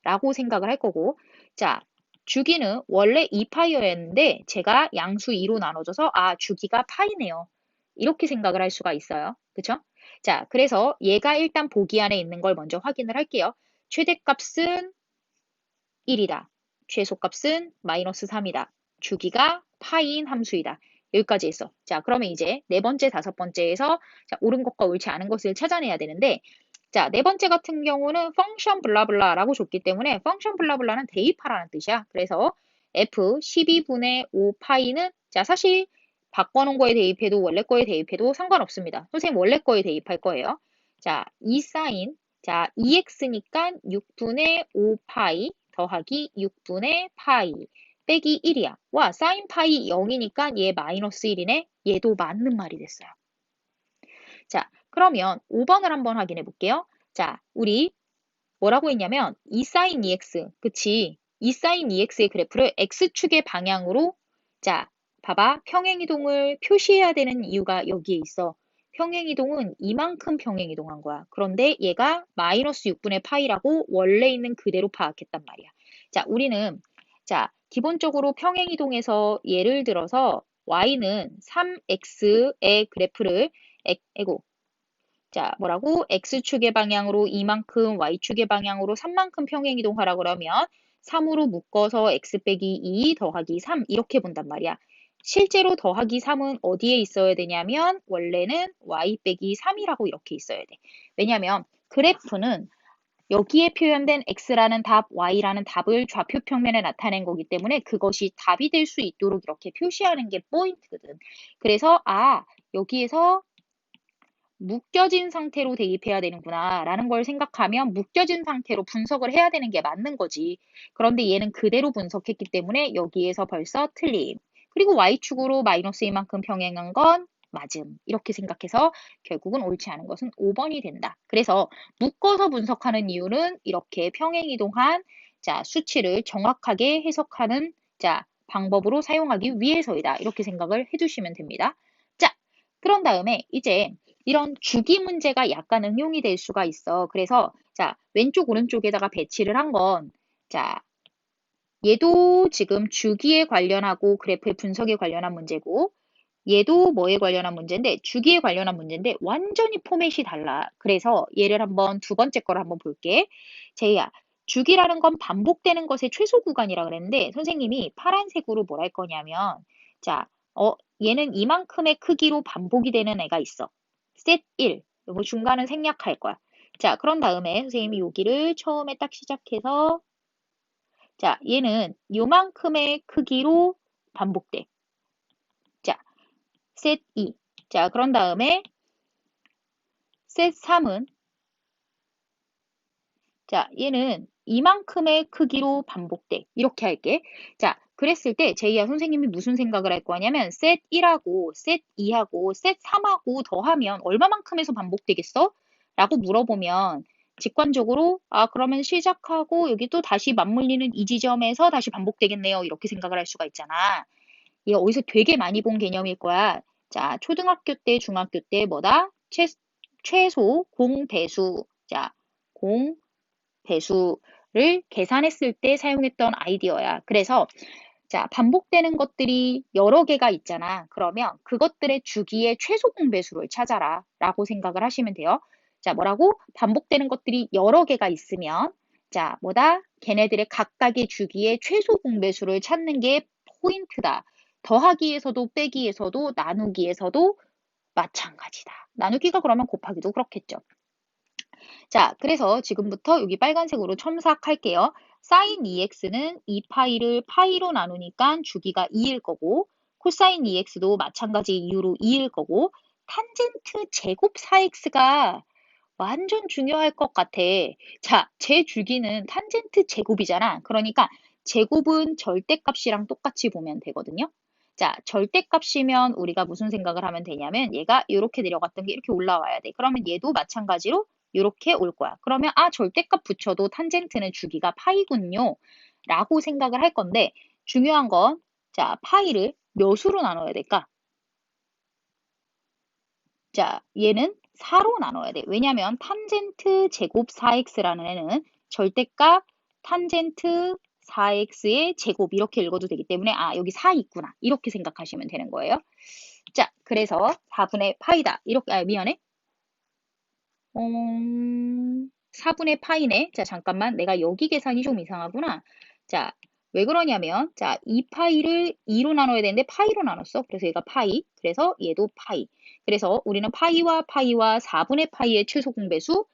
Speaker 1: 라고 생각을 할 거고 자, 주기는 원래 2파이였는데 제가 양수 2로 나눠줘서 아, 주기가 파이네요. 이렇게 생각을 할 수가 있어요. 그쵸? 자, 그래서 얘가 일단 보기 안에 있는 걸 먼저 확인을 할게요. 최대값은 1이다. 최소값은 마이너스 3이다. 주기가 파이인 함수이다. 여기까지 했어. 자, 그러면 이제 네 번째, 다섯 번째에서 자, 옳은 것과 옳지 않은 것을 찾아내야 되는데 자, 네 번째 같은 경우는 펑션 블라블라라고 줬기 때문에 펑션 블라블라는 대입하라는 뜻이야. 그래서 f 12분의 5 파이는 자, 사실 바꿔놓은 거에 대입해도 원래 거에 대입해도 상관없습니다. 선생님 원래 거에 대입할 거예요. 자, 2 사인 자, 2x니까 6분의 5 파이 더하기 6분의 파이 빼기 1이야. 와, 사인 파이 0이니까 얘 마이너스 1이네. 얘도 맞는 말이 됐어요. 자, 그러면 5번을 한번 확인해 볼게요. 자, 우리 뭐라고 했냐면 2 사인 2x, 그치? 2 사인 2x의 그래프를 x축의 방향으로 자, 봐봐. 평행이동을 표시해야 되는 이유가 여기에 있어. 평행이동은 이만큼 평행이동한 거야. 그런데 얘가 마이너스 6분의 파이라고 원래 있는 그대로 파악했단 말이야. 자, 우리는 자, 기본적으로 평행이동에서 예를 들어서 y는 3x의 그래프를 에고 자, 뭐라고? x축의 방향으로 이만큼, y축의 방향으로 3만큼 평행이동하라 그러면 3으로 묶어서 x 빼기 2 더하기 3 이렇게 본단 말이야. 실제로 더하기 3은 어디에 있어야 되냐면 원래는 y 빼기 3이라고 이렇게 있어야 돼. 왜냐면 그래프는 여기에 표현된 x라는 답, y라는 답을 좌표 평면에 나타낸 거기 때문에 그것이 답이 될 수 있도록 이렇게 표시하는 게 포인트거든. 그래서 여기에서 묶여진 상태로 대입해야 되는구나 라는 걸 생각하면 묶여진 상태로 분석을 해야 되는 게 맞는 거지. 그런데 얘는 그대로 분석했기 때문에 여기에서 벌써 틀림. 그리고 y축으로 마이너스 이만큼 평행한 건 맞음. 이렇게 생각해서 결국은 옳지 않은 것은 5번이 된다. 그래서 묶어서 분석하는 이유는 이렇게 평행이동한 자, 수치를 정확하게 해석하는 자, 방법으로 사용하기 위해서이다. 이렇게 생각을 해주시면 됩니다. 자, 그런 다음에 이제 이런 주기 문제가 약간 응용이 될 수가 있어. 그래서 자, 왼쪽 오른쪽에다가 배치를 한 건 자, 얘도 지금 주기에 관련하고 그래프의 분석에 관련한 문제고 얘도 뭐에 관련한 문제인데 주기에 관련한 문제인데 완전히 포맷이 달라. 그래서 얘를 한번 두 번째 거를 한번 볼게. 제이야, 주기라는 건 반복되는 것의 최소 구간이라 그랬는데 선생님이 파란색으로 뭘 할 거냐면 자, 얘는 이만큼의 크기로 반복이 되는 애가 있어. 셋 1. 요거 중간은 생략할 거야. 자, 그런 다음에 선생님이 여기를 처음에 딱 시작해서 자, 얘는 요만큼의 크기로 반복돼. 자, 셋 2. 자, 그런 다음에 셋 3은 자, 얘는 이만큼의 크기로 반복돼. 이렇게 할게. 자, 그랬을 때 제이야 선생님이 무슨 생각을 할 거냐면 셋 1하고 셋 2하고 셋 3하고 더하면 얼마만큼에서 반복되겠어? 라고 물어보면 직관적으로 그러면 시작하고 여기 또 다시 맞물리는 이 지점에서 다시 반복되겠네요. 이렇게 생각을 할 수가 있잖아. 얘 어디서 되게 많이 본 개념일 거야. 자, 초등학교 때, 중학교 때 뭐다? 최소 공배수, 자, 공배수를 계산했을 때 사용했던 아이디어야. 그래서 자, 반복되는 것들이 여러 개가 있잖아. 그러면 그것들의 주기의 최소 공배수를 찾아라 라고 생각을 하시면 돼요. 자, 뭐라고? 반복되는 것들이 여러 개가 있으면 자, 뭐다? 걔네들의 각각의 주기의 최소 공배수를 찾는 게 포인트다. 더하기에서도 빼기에서도 나누기에서도 마찬가지다. 나누기가 그러면 곱하기도 그렇겠죠. 자, 그래서 지금부터 여기 빨간색으로 첨삭할게요. sin 2x는 2파이를 파이로 나누니까 주기가 2일 거고, 코사인 2x도 마찬가지 이유로 2일 거고, 탄젠트 제곱 4x가 완전 중요할 것 같아. 자, 제 주기는 탄젠트 제곱이잖아. 그러니까 제곱은 절대값이랑 똑같이 보면 되거든요. 자, 절대값이면 우리가 무슨 생각을 하면 되냐면 얘가 이렇게 내려갔던 게 이렇게 올라와야 돼. 그러면 얘도 마찬가지로 이렇게 올 거야. 그러면 아, 절대값 붙여도 탄젠트는 주기가 파이군요. 라고 생각을 할 건데 중요한 건 자, 파이를 몇으로 나눠야 될까? 자, 얘는 4로 나눠야 돼. 왜냐면 탄젠트 제곱 4x라는 애는 절대값 탄젠트 4x의 제곱 이렇게 읽어도 되기 때문에 아, 여기 4 있구나. 이렇게 생각하시면 되는 거예요. 자, 그래서 4분의 파이다. 이렇게 아, 미안해. 4분의 파이네. 자, 잠깐만. 내가 여기 계산이 좀 이상하구나. 자, 왜 그러냐면, 자, 2파이를 2로 나눠야 되는데 파이로 나눴어. 그래서 얘가 파이. 그래서 얘도 파이. 그래서 우리는 파이와 4분의 파이의 최소 공배수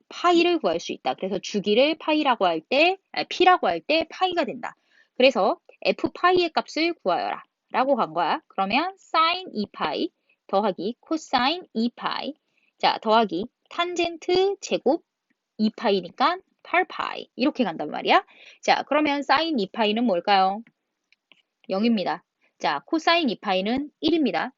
Speaker 1: 파이를 구할 수 있다. 그래서 주기를 파이라고 할 때, p라고 할 때 파이가 된다. 그래서 f 파이의 값을 구하여라. 라고 한 거야. 그러면 sin 2파이 더하기 코사인 2파이. 자, 더하기 탄젠트 제곱 2파이니까 8파이. 이렇게 간단 말이야. 자, 그러면 사인 2파이는 뭘까요? 0입니다. 자, 코사인 2파이는 1입니다.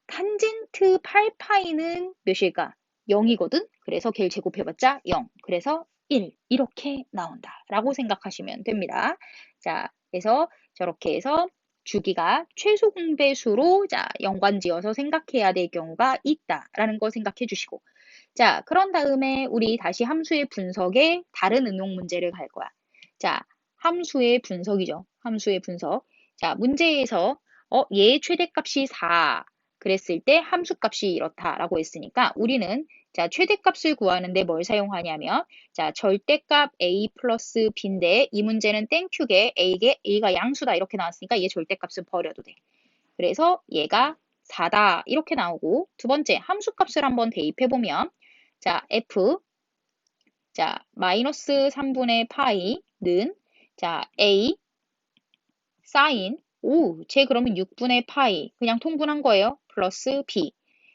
Speaker 1: 탄젠트 8파이는 몇일까? 0이거든? 그래서 걔를 제곱해봤자 0. 그래서 1. 이렇게 나온다. 라고 생각하시면 됩니다. 자, 그래서 저렇게 해서 주기가 최소 공배수로 자, 연관지어서 생각해야 될 경우가 있다라는 거 생각해 주시고 자, 그런 다음에 우리 다시 함수의 분석에 다른 응용 문제를 갈 거야. 자, 함수의 분석이죠. 함수의 분석. 자, 문제에서 얘의 최대값이 4 그랬을 때 함수값이 이렇다라고 했으니까 우리는 자, 최대값을 구하는데 뭘 사용하냐면 자, 절대값 a 플러스 b인데 이 문제는 땡큐게 a가 양수다 이렇게 나왔으니까 얘 절대값은 버려도 돼. 그래서 얘가 4다 이렇게 나오고 두 번째 함수값을 한번 대입해보면 자, f 자, 마이너스 3분의 파이는 자, a 사인 쟤 그러면 6분의 파이 그냥 통분한 거예요. 플러스 b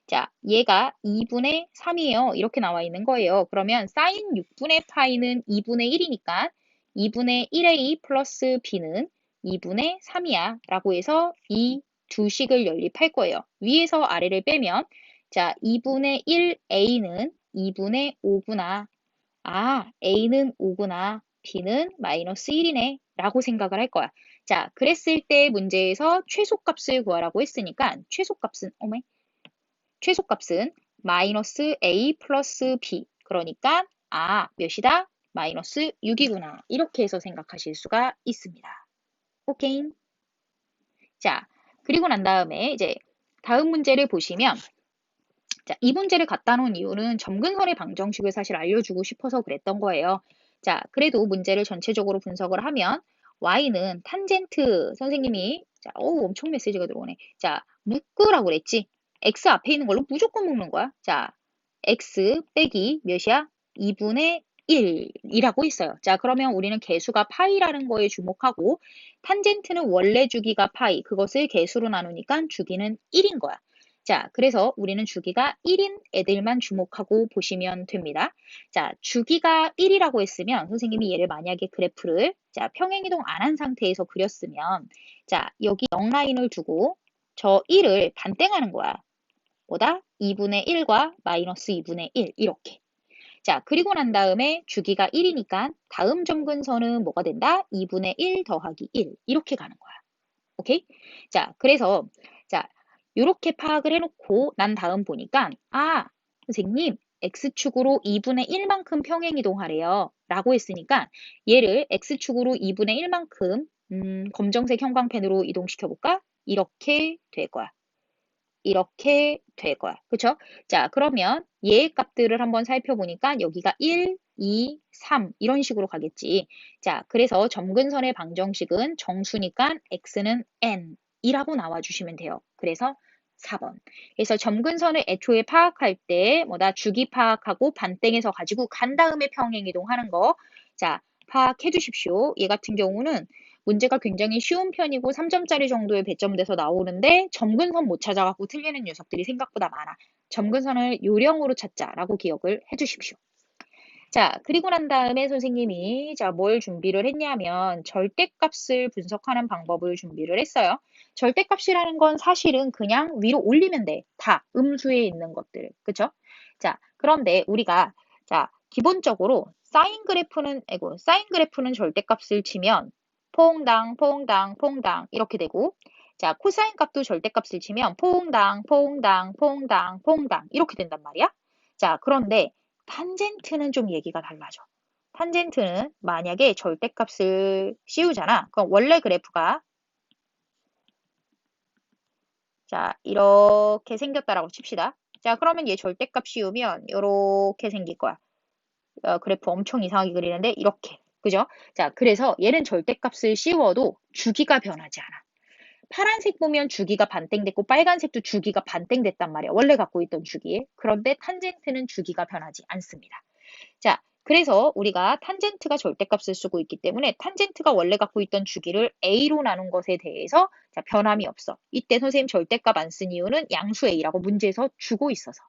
Speaker 1: 자, 얘가 2분의 3이에요. 이렇게 나와 있는 거예요. 그러면 사인 6분의 파이는 2분의 1이니까 2분의 1a 플러스 b는 2분의 3이야. 라고 해서 이 두 식을 연립할 거예요. 위에서 아래를 빼면 자, 2분의 1a는 2분의 5구나. 아, a는 5구나. b는 마이너스 1이네. 라고 생각을 할 거야. 자, 그랬을 때 문제에서 최소값을 구하라고 했으니까 최소값은 마이너스 a 플러스 b. 그러니까 몇이다? 마이너스 6이구나. 이렇게 해서 생각하실 수가 있습니다. 오케이. 자, 그리고 난 다음에 이제 다음 문제를 보시면 자, 이 문제를 갖다 놓은 이유는 점근선의 방정식을 사실 알려주고 싶어서 그랬던 거예요. 자, 그래도 문제를 전체적으로 분석을 하면 y는 탄젠트 선생님이 자, 엄청 메시지가 들어오네. 자, 묶으라고 그랬지? x 앞에 있는 걸로 무조건 묶는 거야. 자, x 빼기 몇이야? 2분의 1이라고 있어요. 자, 그러면 우리는 개수가 파이라는 거에 주목하고 탄젠트는 원래 주기가 파이, 그것을 개수로 나누니까 주기는 1인 거야. 자, 그래서 우리는 주기가 1인 애들만 주목하고 보시면 됩니다. 자, 주기가 1이라고 했으면 선생님이 얘를 만약에 그래프를 자, 평행이동 안 한 상태에서 그렸으면 자, 여기 0라인을 두고 저 1을 반땡하는 거야. 뭐다? 2분의 1과 마이너스 2분의 1 이렇게. 자, 그리고 난 다음에 주기가 1이니까 다음 점근선은 뭐가 된다? 2분의 1 더하기 1 이렇게 가는 거야. 오케이? 자, 그래서 자, 이렇게 파악을 해놓고 난 다음 보니까 선생님, x축으로 2분의 1만큼 평행이동하래요. 라고 했으니까 얘를 x축으로 2분의 1만큼 검정색 형광펜으로 이동시켜볼까? 이렇게 될 거야. 이렇게 될 거야. 그쵸? 자, 그러면 얘의 값들을 한번 살펴보니까 여기가 1, 2, 3 이런 식으로 가겠지. 자, 그래서 점근선의 방정식은 정수니까 x는 n이라고 나와주시면 돼요. 그래서 4번. 그래서 점근선을 애초에 파악할 때 뭐다 주기 파악하고 반땡에서 가지고 간 다음에 평행이동하는 거. 자, 파악해 주십시오. 얘 같은 경우는 문제가 굉장히 쉬운 편이고 3점짜리 정도의 배점돼서 나오는데 점근선 못 찾아갖고 틀리는 녀석들이 생각보다 많아. 점근선을 요령으로 찾자라고 기억을 해주십시오. 자, 그리고 난 다음에 선생님이 뭘 준비를 했냐면 절대값을 분석하는 방법을 준비를 했어요. 절대값이라는 건 사실은 그냥 위로 올리면 돼. 다 음수에 있는 것들. 그쵸? 자, 그런데 우리가 기본적으로 사인 그래프는 절대값을 치면 퐁당, 퐁당, 퐁당 이렇게 되고 자, 코사인 값도 절대값을 치면 퐁당, 퐁당, 퐁당, 퐁당 이렇게 된단 말이야. 자, 그런데 탄젠트는 좀 얘기가 달라져. 탄젠트는 만약에 절대값을 씌우잖아. 그럼 원래 그래프가 이렇게 생겼다라고 칩시다. 자, 그러면 얘 절대값 씌우면 이렇게 생길 거야. 그래프 엄청 이상하게 그리는데 이렇게. 그죠? 자, 그래서 얘는 절대값을 씌워도 주기가 변하지 않아. 파란색 보면 주기가 반땡됐고 빨간색도 주기가 반땡됐단 말이야. 원래 갖고 있던 주기에. 그런데 탄젠트는 주기가 변하지 않습니다. 자, 그래서 우리가 탄젠트가 절대값을 쓰고 있기 때문에 탄젠트가 원래 갖고 있던 주기를 a로 나눈 것에 대해서 변함이 없어. 이때 선생님 절대값 안 쓴 이유는 양수 a라고 문제에서 주고 있어서.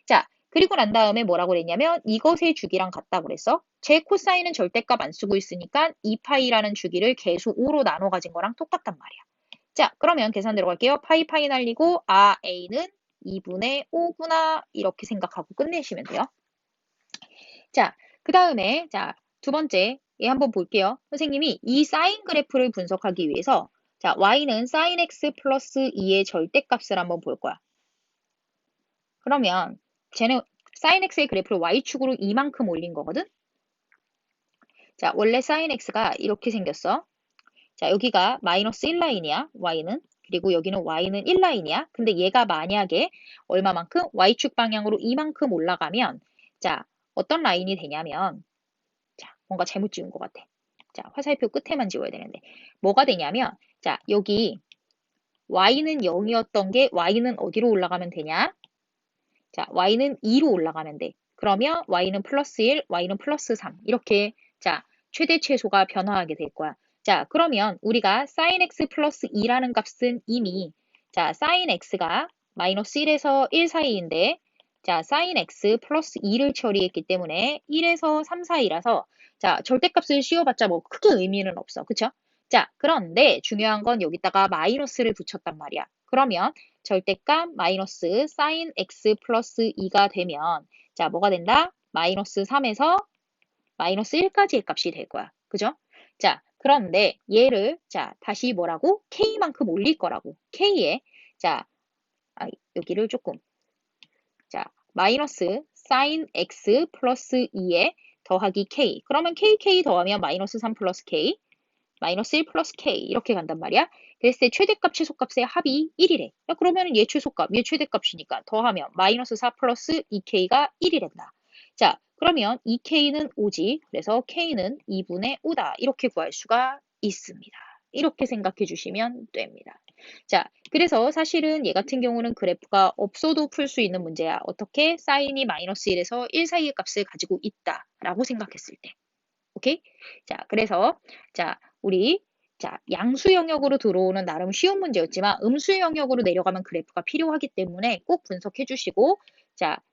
Speaker 1: 자, 그리고 난 다음에 뭐라고 그랬냐면 이것의 주기랑 같다고 그랬어. 제 코사인은 절대값 안 쓰고 있으니까 2파이라는 주기를 계수 5로 나눠 가진 거랑 똑같단 말이야. 자, 그러면 계산 들어갈게요. 파이 날리고 a는 2분의 5구나 이렇게 생각하고 끝내시면 돼요. 자, 그 다음에 두 번째 얘 한번 볼게요. 선생님이 이 사인 그래프를 분석하기 위해서 y는 sin x 플러스 2의 절대값을 한번 볼 거야. 그러면 쟤는 sin x의 그래프를 y축으로 이만큼 올린 거거든? 자, 원래 sin x가 이렇게 생겼어. 자, 여기가 마이너스 1라인이야, y는. 그리고 여기는 y는 1라인이야. 근데 얘가 만약에 얼마만큼? y축 방향으로 이만큼 올라가면 어떤 라인이 되냐면 뭔가 잘못 지운 것 같아. 화살표 끝에만 지워야 되는데 뭐가 되냐면 여기 y는 0이었던 게 y는 어디로 올라가면 되냐? y는 2로 올라가면 돼. 그러면 y는 플러스 1, y는 플러스 3 이렇게 최대 최소가 변화하게 될 거야. 그러면 우리가 sin x 플러스 2라는 값은 이미 sin x가 마이너스 1에서 1 사이인데 sin x 플러스 2를 처리했기 때문에 1에서 3 사이라서 절대값을 씌워봤자 뭐 크게 의미는 없어. 그쵸? 그런데 중요한 건 여기다가 마이너스를 붙였단 말이야. 그러면 절대값 마이너스 sin x 플러스 2가 되면 뭐가 된다? 마이너스 3에서 마이너스 1까지의 값이 될 거야. 그죠? 그런데 얘를 다시 뭐라고? k만큼 올릴 거라고. k에 여기를 조금 마이너스 sin x 플러스 2에 더하기 k. 그러면 kk 더하면 마이너스 3 플러스 k, 마이너스 1 플러스 k 이렇게 간단 말이야. 그랬을 때 최대값, 최소값의 합이 1이래. 그러면 얘 최소값, 얘 최대값이니까 더하면 마이너스 4 플러스 2k가 1이 된다. 그러면 2k는 5지. 그래서 k는 2분의 5다. 이렇게 구할 수가 있습니다. 이렇게 생각해 주시면 됩니다. 그래서 사실은 얘 같은 경우는 그래프가 없어도 풀 수 있는 문제야. 어떻게? 사인이 마이너스 1에서 1 사이의 값을 가지고 있다라고 생각했을 때. 오케이? 그래서 우리 양수 영역으로 들어오는 나름 쉬운 문제였지만 음수 영역으로 내려가면 그래프가 필요하기 때문에 꼭 분석해 주시고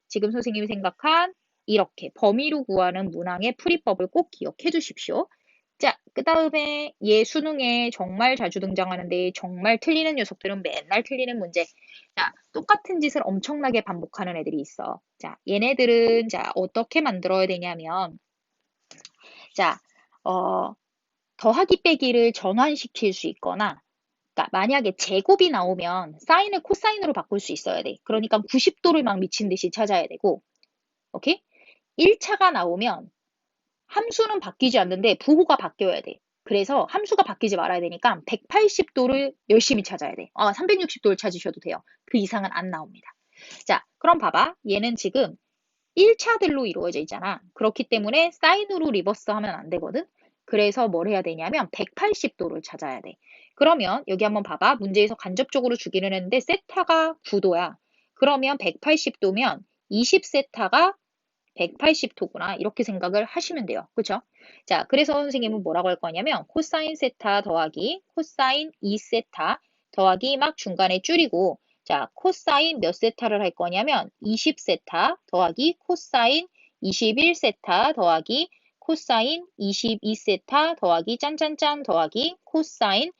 Speaker 1: 지금 선생님이 생각한 이렇게 범위로 구하는 문항의 풀이법을 꼭 기억해 주십시오. 그 다음에 얘 수능에 정말 자주 등장하는데 정말 틀리는 녀석들은 맨날 틀리는 문제. 똑같은 짓을 엄청나게 반복하는 애들이 있어. 얘네들은 어떻게 만들어야 되냐면 더하기 빼기를 전환시킬 수 있거나 만약에 제곱이 나오면 사인을 코사인으로 바꿀 수 있어야 돼. 그러니까 90도를 막 미친 듯이 찾아야 되고 오케이? 1차가 나오면 함수는 바뀌지 않는데 부호가 바뀌어야 돼. 그래서 함수가 바뀌지 말아야 되니까 180도를 열심히 찾아야 돼. 360도를 찾으셔도 돼요. 그 이상은 안 나옵니다. 자, 그럼 봐봐. 얘는 지금 1차들로 이루어져 있잖아. 그렇기 때문에 사인으로 리버스 하면 안 되거든. 그래서 뭘 해야 되냐면 180도를 찾아야 돼. 그러면 여기 한번 봐봐. 문제에서 간접적으로 주기는 했는데 세타가 9도야. 그러면 180도면 20세타가 180도구나. 이렇게 생각을 하시면 돼요. 그쵸? 자, 그래서 선생님은 뭐라고 할 거냐면 코사인 세타 더하기 코사인 2세타 더하기 막 중간에 줄이고 자, 코사인 몇 세타를 할 거냐면 20세타 더하기 코사인 21세타 더하기 코사인 22세타 더하기 짠짠짠 더하기 코사인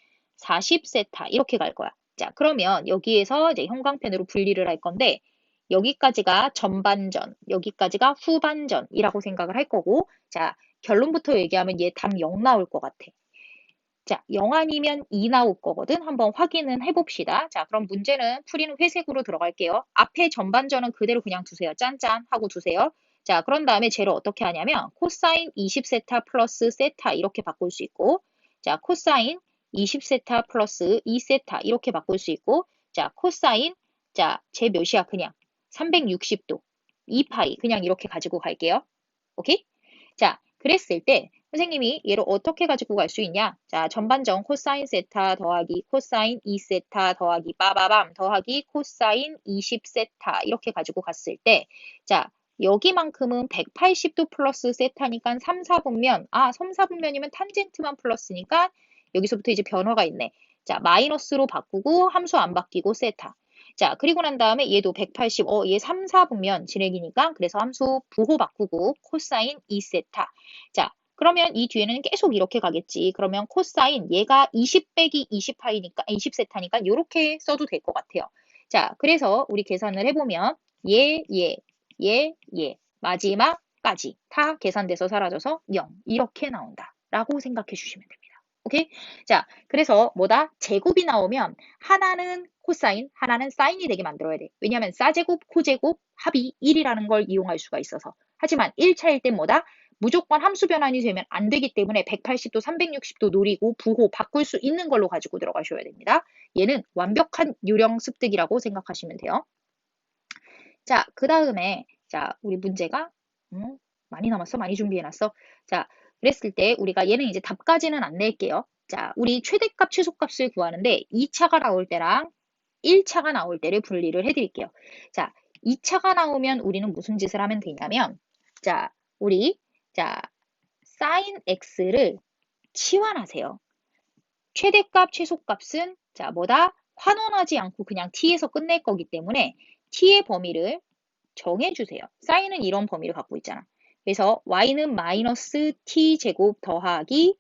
Speaker 1: 40세타 이렇게 갈 거야. 자, 그러면 여기에서 이제 형광펜으로 분리를 할 건데 여기까지가 전반전, 여기까지가 후반전이라고 생각을 할 거고, 자, 결론부터 얘기하면 얘 답 0 나올 것 같아. 자, 0 아니면 2 나올 거거든. 한번 확인은 해봅시다. 자, 그럼 문제는 풀이는 회색으로 들어갈게요. 앞에 전반전은 그대로 그냥 두세요. 짠짠 하고 두세요. 자, 그런 다음에 쟤를 어떻게 하냐면 코사인 20세타 플러스 세타 이렇게 바꿀 수 있고, 자, 코사인 20세타 플러스 2세타 이렇게 바꿀 수 있고, 자, 코사인, 자, 쟤 몇이야? 그냥 360도, 2파이 그냥 이렇게 가지고 갈게요. 오케이? 자, 그랬을 때 선생님이 얘를 어떻게 가지고 갈 수 있냐? 자, 전반전 코사인 세타 더하기 코사인 2세타 더하기 빠바밤 더하기 코사인 20세타 이렇게 가지고 갔을 때 자, 여기만큼은 180도 플러스 세타니까 3, 4분면 3, 4분면이면 탄젠트만 플러스니까 여기서부터 이제 변화가 있네. 자, 마이너스로 바꾸고 함수 안 바뀌고 세타. 자, 그리고 난 다음에 얘도 180, 얘 3, 4분면 진액이니까 그래서 함수 부호 바꾸고 코사인 2세타. 자, 그러면 이 뒤에는 계속 이렇게 가겠지. 그러면 코사인 얘가 20 빼기 20파이니까 20세타니까 이렇게 써도 될 것 같아요. 자, 그래서 우리 계산을 해보면 얘 마지막까지 다 계산돼서 사라져서 0 이렇게 나온다 라고 생각해 주시면 됩니다. 오케이? 자, 그래서 뭐다? 제곱이 나오면 하나는 코사인, 하나는 사인이 되게 만들어야 돼. 왜냐하면 사제곱, 코제곱, 합이 1이라는 걸 이용할 수가 있어서. 하지만 1차일 땐 뭐다? 무조건 함수 변환이 되면 안 되기 때문에 180도, 360도 노리고 부호 바꿀 수 있는 걸로 가지고 들어가셔야 됩니다. 얘는 완벽한 유령 습득이라고 생각하시면 돼요. 자, 그 다음에 자, 우리 문제가 많이 남았어? 많이 준비해놨어? 자, 그랬을 때 우리가 얘는 이제 답까지는 안 낼게요. 자, 우리 최대값, 최소값을 구하는데 2차가 나올 때랑 1차가 나올 때를 분리를 해드릴게요. 자, 2차가 나오면 우리는 무슨 짓을 하면 되냐면 자, 자, sin x를 치환하세요. 최대값, 최소값은 자, 뭐다? 환원하지 않고 그냥 t에서 끝낼 거기 때문에 t의 범위를 정해주세요. 사인은 이런 범위를 갖고 있잖아. 그래서 y는 마이너스 t제곱 더하기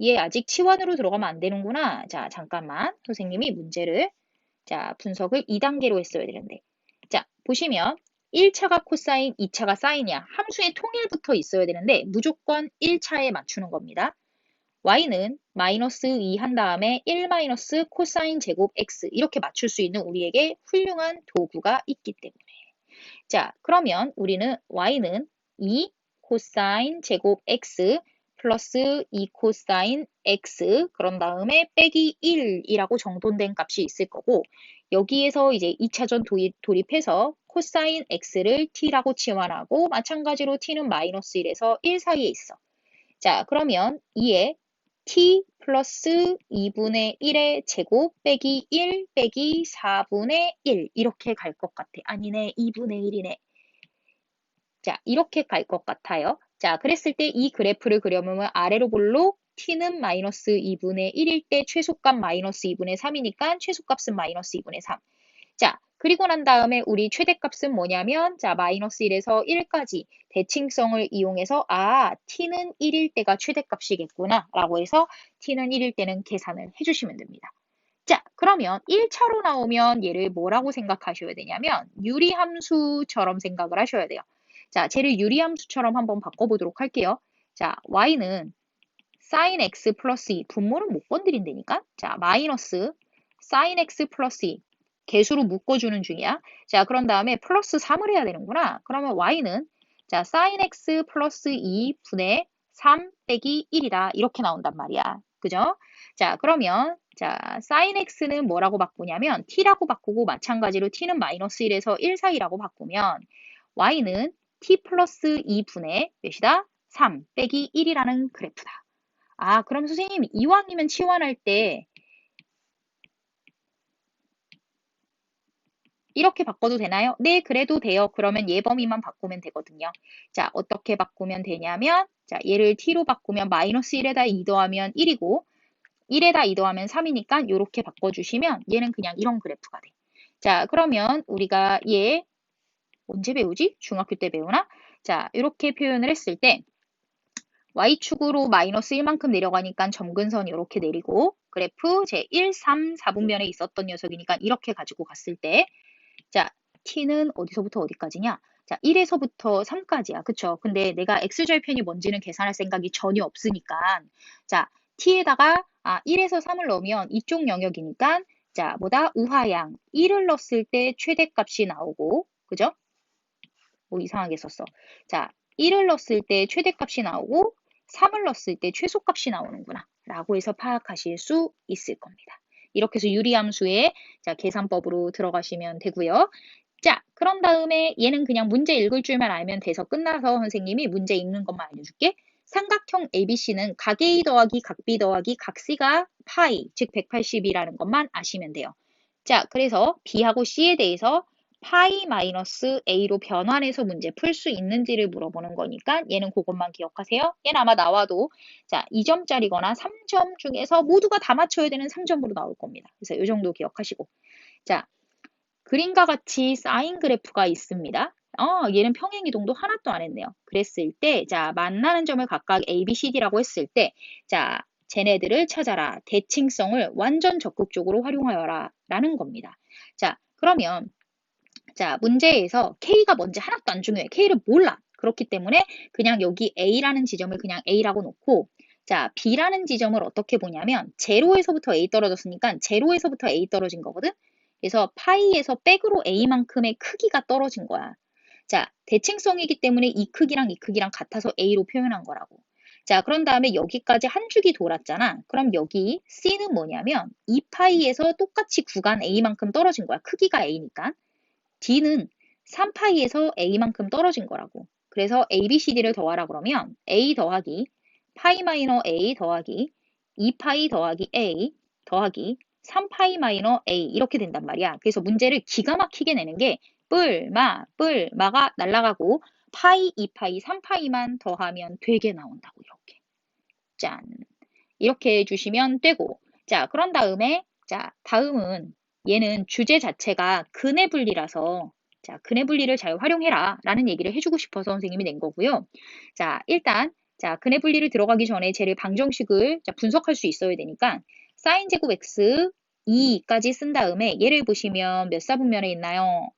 Speaker 1: 얘 아직 치환으로 들어가면 안 되는구나. 자, 잠깐만. 선생님이 문제를 자, 분석을 2단계로 했어야 되는데. 자, 보시면 1차가 코사인, 2차가 사인이야. 함수의 통일부터 있어야 되는데 무조건 1차에 맞추는 겁니다. y는 마이너스 2 한 다음에 1 마이너스 코사인 제곱 x 이렇게 맞출 수 있는 우리에게 훌륭한 도구가 있기 때문에 자, 그러면 우리는 y는 2 코사인 제곱 x 플러스 2 코사인 x 그런 다음에 빼기 1이라고 정돈된 값이 있을 거고 여기에서 이제 2차전 돌입해서 코사인 x를 t라고 치환하고 마찬가지로 t는 마이너스 1에서 1 사이에 있어. 자, 그러면 2에 t 플러스 2분의 1의 제곱 빼기 1 빼기 4분의 1 이렇게 갈 것 같아. 아니네, 2분의 1이네. 자, 이렇게 갈 것 같아요. 자, 그랬을 때 이 그래프를 그려보면 아래로 볼록 t는 마이너스 2분의 1일 때 최소값 마이너스 2분의 3이니까 최소값은 마이너스 2분의 3. 자, 그리고 난 다음에 우리 최대값은 뭐냐면 자, 마이너스 1에서 1까지 대칭성을 이용해서 t는 1일 때가 최대값이겠구나 라고 해서 t는 1일 때는 계산을 해주시면 됩니다. 자, 그러면 1차로 나오면 얘를 뭐라고 생각하셔야 되냐면 유리함수처럼 생각을 하셔야 돼요. 자, 쟤를 유리함수처럼 한번 바꿔보도록 할게요. 자, y는 sin x 플러스 2, 분모는 못 건드린다니까? 자, 마이너스 sin x 플러스 2 개수로 묶어주는 중이야. 자, 그런 다음에 플러스 3을 해야 되는구나. 그러면 y는 자, sin x 플러스 2분의 3 빼기 1이다. 이렇게 나온단 말이야. 그죠? 자, 그러면 자, sin x는 뭐라고 바꾸냐면 t라고 바꾸고 마찬가지로 t는 마이너스 1에서 1 사이라고 바꾸면 y는 t 플러스 2분의 몇이다? 3 빼기 1이라는 그래프다. 아, 그럼 선생님 이왕이면 치환할 때 이렇게 바꿔도 되나요? 네, 그래도 돼요. 그러면 얘 범위만 바꾸면 되거든요. 자, 어떻게 바꾸면 되냐면, 자, 얘를 t로 바꾸면 마이너스 1에다 2 더하면 1이고, 1에다 2 더하면 3이니까 이렇게 바꿔주시면 얘는 그냥 이런 그래프가 돼. 자, 그러면 우리가 얘 언제 배우지? 중학교 때 배우나? 자, 이렇게 표현을 했을 때 y축으로 마이너스 1만큼 내려가니까 점근선이 이렇게 내리고 그래프 제 1, 3, 4분면에 있었던 녀석이니까 이렇게 가지고 갔을 때 자, t는 어디서부터 어디까지냐? 자, 1에서부터 3까지야. 그쵸? 근데 내가 x절편이 뭔지는 계산할 생각이 전혀 없으니까 자, t에다가 1에서 3을 넣으면 이쪽 영역이니까 자, 뭐다? 우하양 1을 넣었을 때 최대값이 나오고 그죠? 뭐 이상하게 썼어. 자, 1을 넣었을 때 최대값이 나오고 3을 넣었을 때 최소값이 나오는구나. 라고 해서 파악하실 수 있을 겁니다. 이렇게 해서 유리함수의 자, 계산법으로 들어가시면 되고요. 자, 그런 다음에 얘는 그냥 문제 읽을 줄만 알면 돼서 끝나서 선생님이 문제 읽는 것만 알려줄게. 삼각형 ABC는 각 A 더하기 각 B 더하기 각 C가 파이, 즉 180이라는 것만 아시면 돼요. 자, 그래서 B하고 C에 대해서 파이 마이너스 A로 변환해서 문제 풀 수 있는지를 물어보는 거니까 얘는 그것만 기억하세요. 얘는 아마 나와도 자, 2점짜리거나 3점 중에서 모두가 다 맞춰야 되는 3점으로 나올 겁니다. 그래서 이 정도 기억하시고. 자, 그림과 같이 사인 그래프가 있습니다. 얘는 평행이동도 하나도 안 했네요. 그랬을 때, 자, 만나는 점을 각각 A, B, C, D라고 했을 때, 자, 쟤네들을 찾아라. 대칭성을 완전 적극적으로 활용하여라. 라는 겁니다. 자, 그러면, 자, 문제에서 K가 뭔지 하나도 안 중요해. K를 몰라. 그렇기 때문에 그냥 여기 A라는 지점을 그냥 A라고 놓고, 자, B라는 지점을 어떻게 보냐면, 제로에서부터 A 떨어졌으니까 제로에서부터 A 떨어진 거거든? 그래서 파이에서 백으로 A만큼의 크기가 떨어진 거야. 자, 대칭성이기 때문에 이 크기랑 이 크기랑 같아서 A로 표현한 거라고. 자, 그런 다음에 여기까지 한 줄기 돌았잖아. 그럼 여기 C는 뭐냐면 2파이에서 똑같이 구간 A만큼 떨어진 거야. 크기가 A니까. D는 3파이에서 A만큼 떨어진 거라고. 그래서 A, B, C, D를 더하라 그러면 A 더하기 파이 마이너 A 더하기 2파이 더하기 A 더하기 3파이 마이너 A 이렇게 된단 말이야. 그래서 문제를 기가 막히게 내는 게 뿔마가 날아가고 파이, 2파이, 3파이만 더하면 되게 나온다고 이렇게. 짠. 이렇게 해주시면 되고 자 그런 다음에 자 다음은 얘는 주제 자체가 근의 분리라서 자 근의 분리를 잘 활용해라 라는 얘기를 해주고 싶어서 선생님이 낸 거고요. 자 일단 자 근의 분리를 들어가기 전에 쟤를 방정식을 자, 분석할 수 있어야 되니까 사인 제곱 x 2까지 쓴 다음에 얘를 보시면 몇 사분면에 있나요?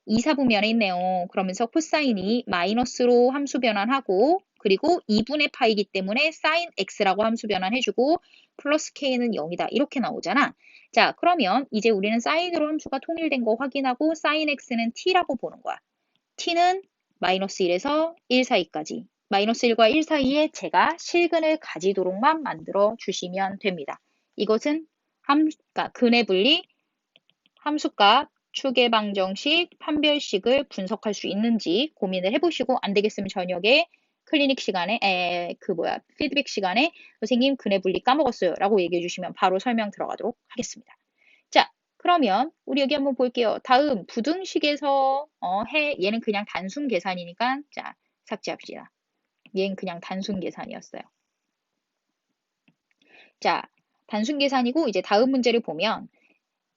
Speaker 1: 2사분면에 있네요. 그러면서 코사인이 마이너스로 함수 변환하고 그리고 2분의 파이기 때문에 사인 x라고 함수 변환해주고 플러스 k는 0이다. 이렇게 나오잖아. 자, 그러면 이제 우리는 사인으로 함수가 통일된 거 확인하고 사인 x는 t라고 보는 거야. t는 마이너스 1에서 1 사이까지 마이너스 1과 1 사이에 제가 실근을 가지도록만 만들어 주시면 됩니다. 이것은 그러니까 근의 분리, 함수값, 추계 방정식, 판별식을 분석할 수 있는지 고민을 해보시고 안 되겠으면 저녁에 클리닉 시간에 피드백 시간에 선생님 근해 분리 까먹었어요 라고 얘기해 주시면 바로 설명 들어가도록 하겠습니다. 자 그러면 우리 여기 한번 볼게요. 다음 부등식에서 얘는 그냥 단순 계산이니까 자 삭제합시다. 얘는 그냥 단순 계산이었어요. 자 단순 계산이고 이제 다음 문제를 보면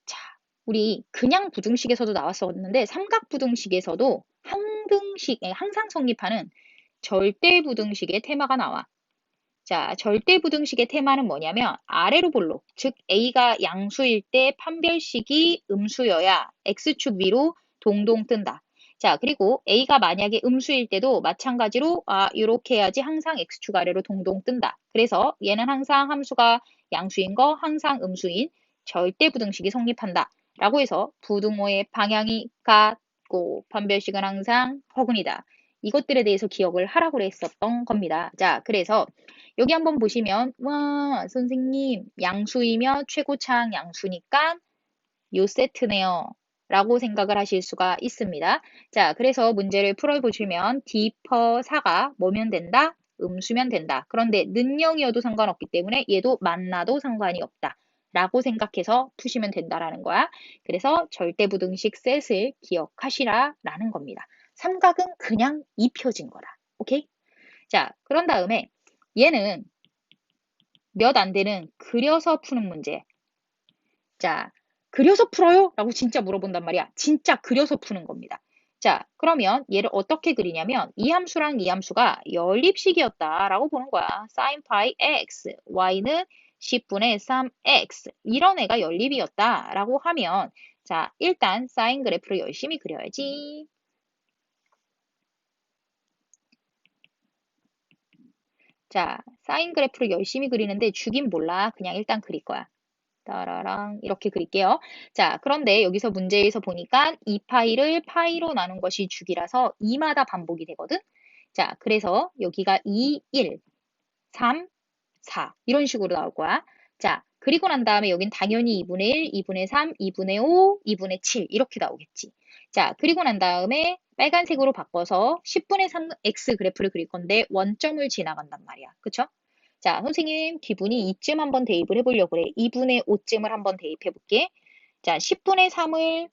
Speaker 1: 자 우리 그냥 부등식에서도 나왔었는데 삼각부등식에서도 항상 성립하는 절대부등식의 테마가 나와. 자, 절대부등식의 테마는 뭐냐면 아래로 볼록, 즉 A가 양수일 때 판별식이 음수여야 X축 위로 동동 뜬다. 자, 그리고 A가 만약에 음수일 때도 마찬가지로 이렇게 해야지 항상 X축 아래로 동동 뜬다. 그래서 얘는 항상 함수가 양수인 거, 항상 음수인 절대부등식이 성립한다. 라고 해서 부등호의 방향이 같고 판별식은 항상 허근이다. 이것들에 대해서 기억을 하라고 했었던 겁니다. 자, 그래서 여기 한번 보시면 와, 선생님 양수이며 최고차항 양수니까 요 세트네요. 라고 생각을 하실 수가 있습니다. 자, 그래서 문제를 풀어보시면 D per 4가 뭐면 된다? 음수면 된다. 그런데 는영이어도 상관없기 때문에 얘도 만나도 상관이 없다. 라고 생각해서 푸시면 된다라는 거야. 그래서 절대부등식 셋을 기억하시라 라는 겁니다. 삼각은 그냥 입혀진 거다. 오케이? 자, 그런 다음에 얘는 몇 안 되는 그려서 푸는 문제. 자, 그려서 풀어요? 라고 진짜 물어본단 말이야. 진짜 그려서 푸는 겁니다. 자, 그러면 얘를 어떻게 그리냐면 이 함수랑 이 함수가 연립식이었다라고 보는 거야. sin pi x, y는 10분의 3x 이런 애가 연립이었다라고 하면 자, 일단 사인 그래프를 열심히 그려야지. 자, 사인 그래프를 열심히 그리는데 주긴 몰라. 그냥 일단 그릴 거야. 따라랑 이렇게 그릴게요. 자, 그런데 여기서 문제에서 보니까 2파이를 파이로 나눈 것이 주기라서 2마다 반복이 되거든. 자, 그래서 여기가 2, 1, 3, 4 이런 식으로 나올 거야. 자, 그리고 난 다음에 여긴 당연히 2분의 1, 2분의 3, 2분의 5, 2분의 7 이렇게 나오겠지. 자, 그리고 난 다음에 빨간색으로 바꿔서 10분의 3 x 그래프를 그릴 건데 원점을 지나간단 말이야. 그쵸? 자, 선생님 기분이 이쯤 한번 대입을 해보려고 그래. 2분의 5쯤을 한번 대입해 볼게. 자, 10분의 3을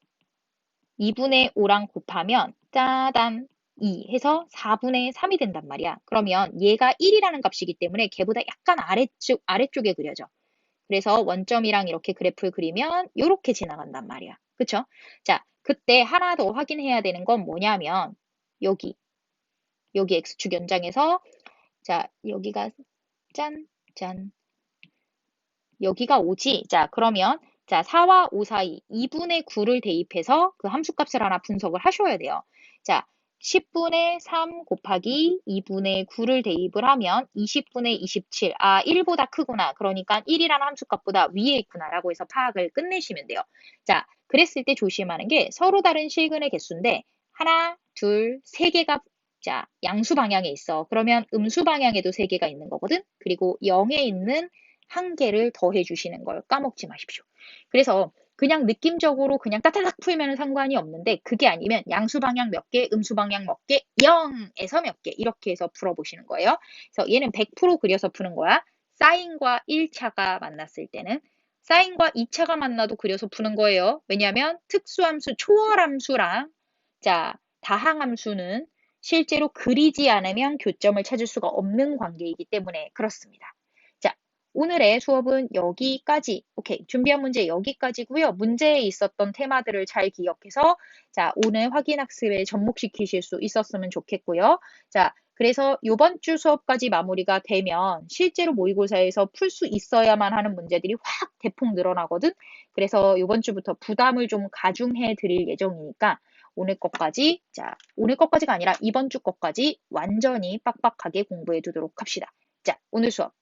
Speaker 1: 2분의 5랑 곱하면 짜단 2 해서 4분의 3이 된단 말이야. 그러면 얘가 1이라는 값이기 때문에 걔보다 약간 아래쪽에 그려져. 그래서 원점이랑 이렇게 그래프를 그리면 이렇게 지나간단 말이야. 그쵸? 자, 그때 하나 더 확인해야 되는 건 뭐냐면 여기 X축 연장에서 자, 여기가 짠, 짠. 여기가 5지? 자, 그러면 자, 4와 5 사이 2분의 9를 대입해서 그 함수값을 하나 분석을 하셔야 돼요. 자, 10분의 3 곱하기 2분의 9를 대입을 하면 20분의 27. 아, 1보다 크구나. 그러니까 1이라는 함수값보다 위에 있구나. 라고 해서 파악을 끝내시면 돼요. 자, 그랬을 때 조심하는 게 서로 다른 실근의 개수인데 하나, 둘, 세 개가 자, 양수 방향에 있어. 그러면 음수 방향에도 세 개가 있는 거거든. 그리고 0에 있는 한 개를 더해 주시는 걸 까먹지 마십시오. 그래서 그냥 느낌적으로 그냥 따다닥 풀면 상관이 없는데 그게 아니면 양수 방향 몇 개, 음수 방향 몇 개, 0에서 몇 개 이렇게 해서 풀어보시는 거예요. 그래서 얘는 100% 그려서 푸는 거야. 사인과 1차가 만났을 때는 사인과 2차가 만나도 그려서 푸는 거예요. 왜냐하면 특수함수, 초월함수랑 자 다항함수는 실제로 그리지 않으면 교점을 찾을 수가 없는 관계이기 때문에 그렇습니다. 자, 오늘의 수업은 여기까지. 오케이. 준비한 문제 여기까지고요. 문제에 있었던 테마들을 잘 기억해서 자, 오늘 확인학습에 접목시키실 수 있었으면 좋겠고요. 자, 그래서 이번 주 수업까지 마무리가 되면 실제로 모의고사에서 풀 수 있어야만 하는 문제들이 확 대폭 늘어나거든. 그래서 이번 주부터 부담을 좀 가중해 드릴 예정이니까 오늘 것까지, 자, 오늘 것까지가 아니라 이번 주 것까지 완전히 빡빡하게 공부해 두도록 합시다. 자, 오늘 수업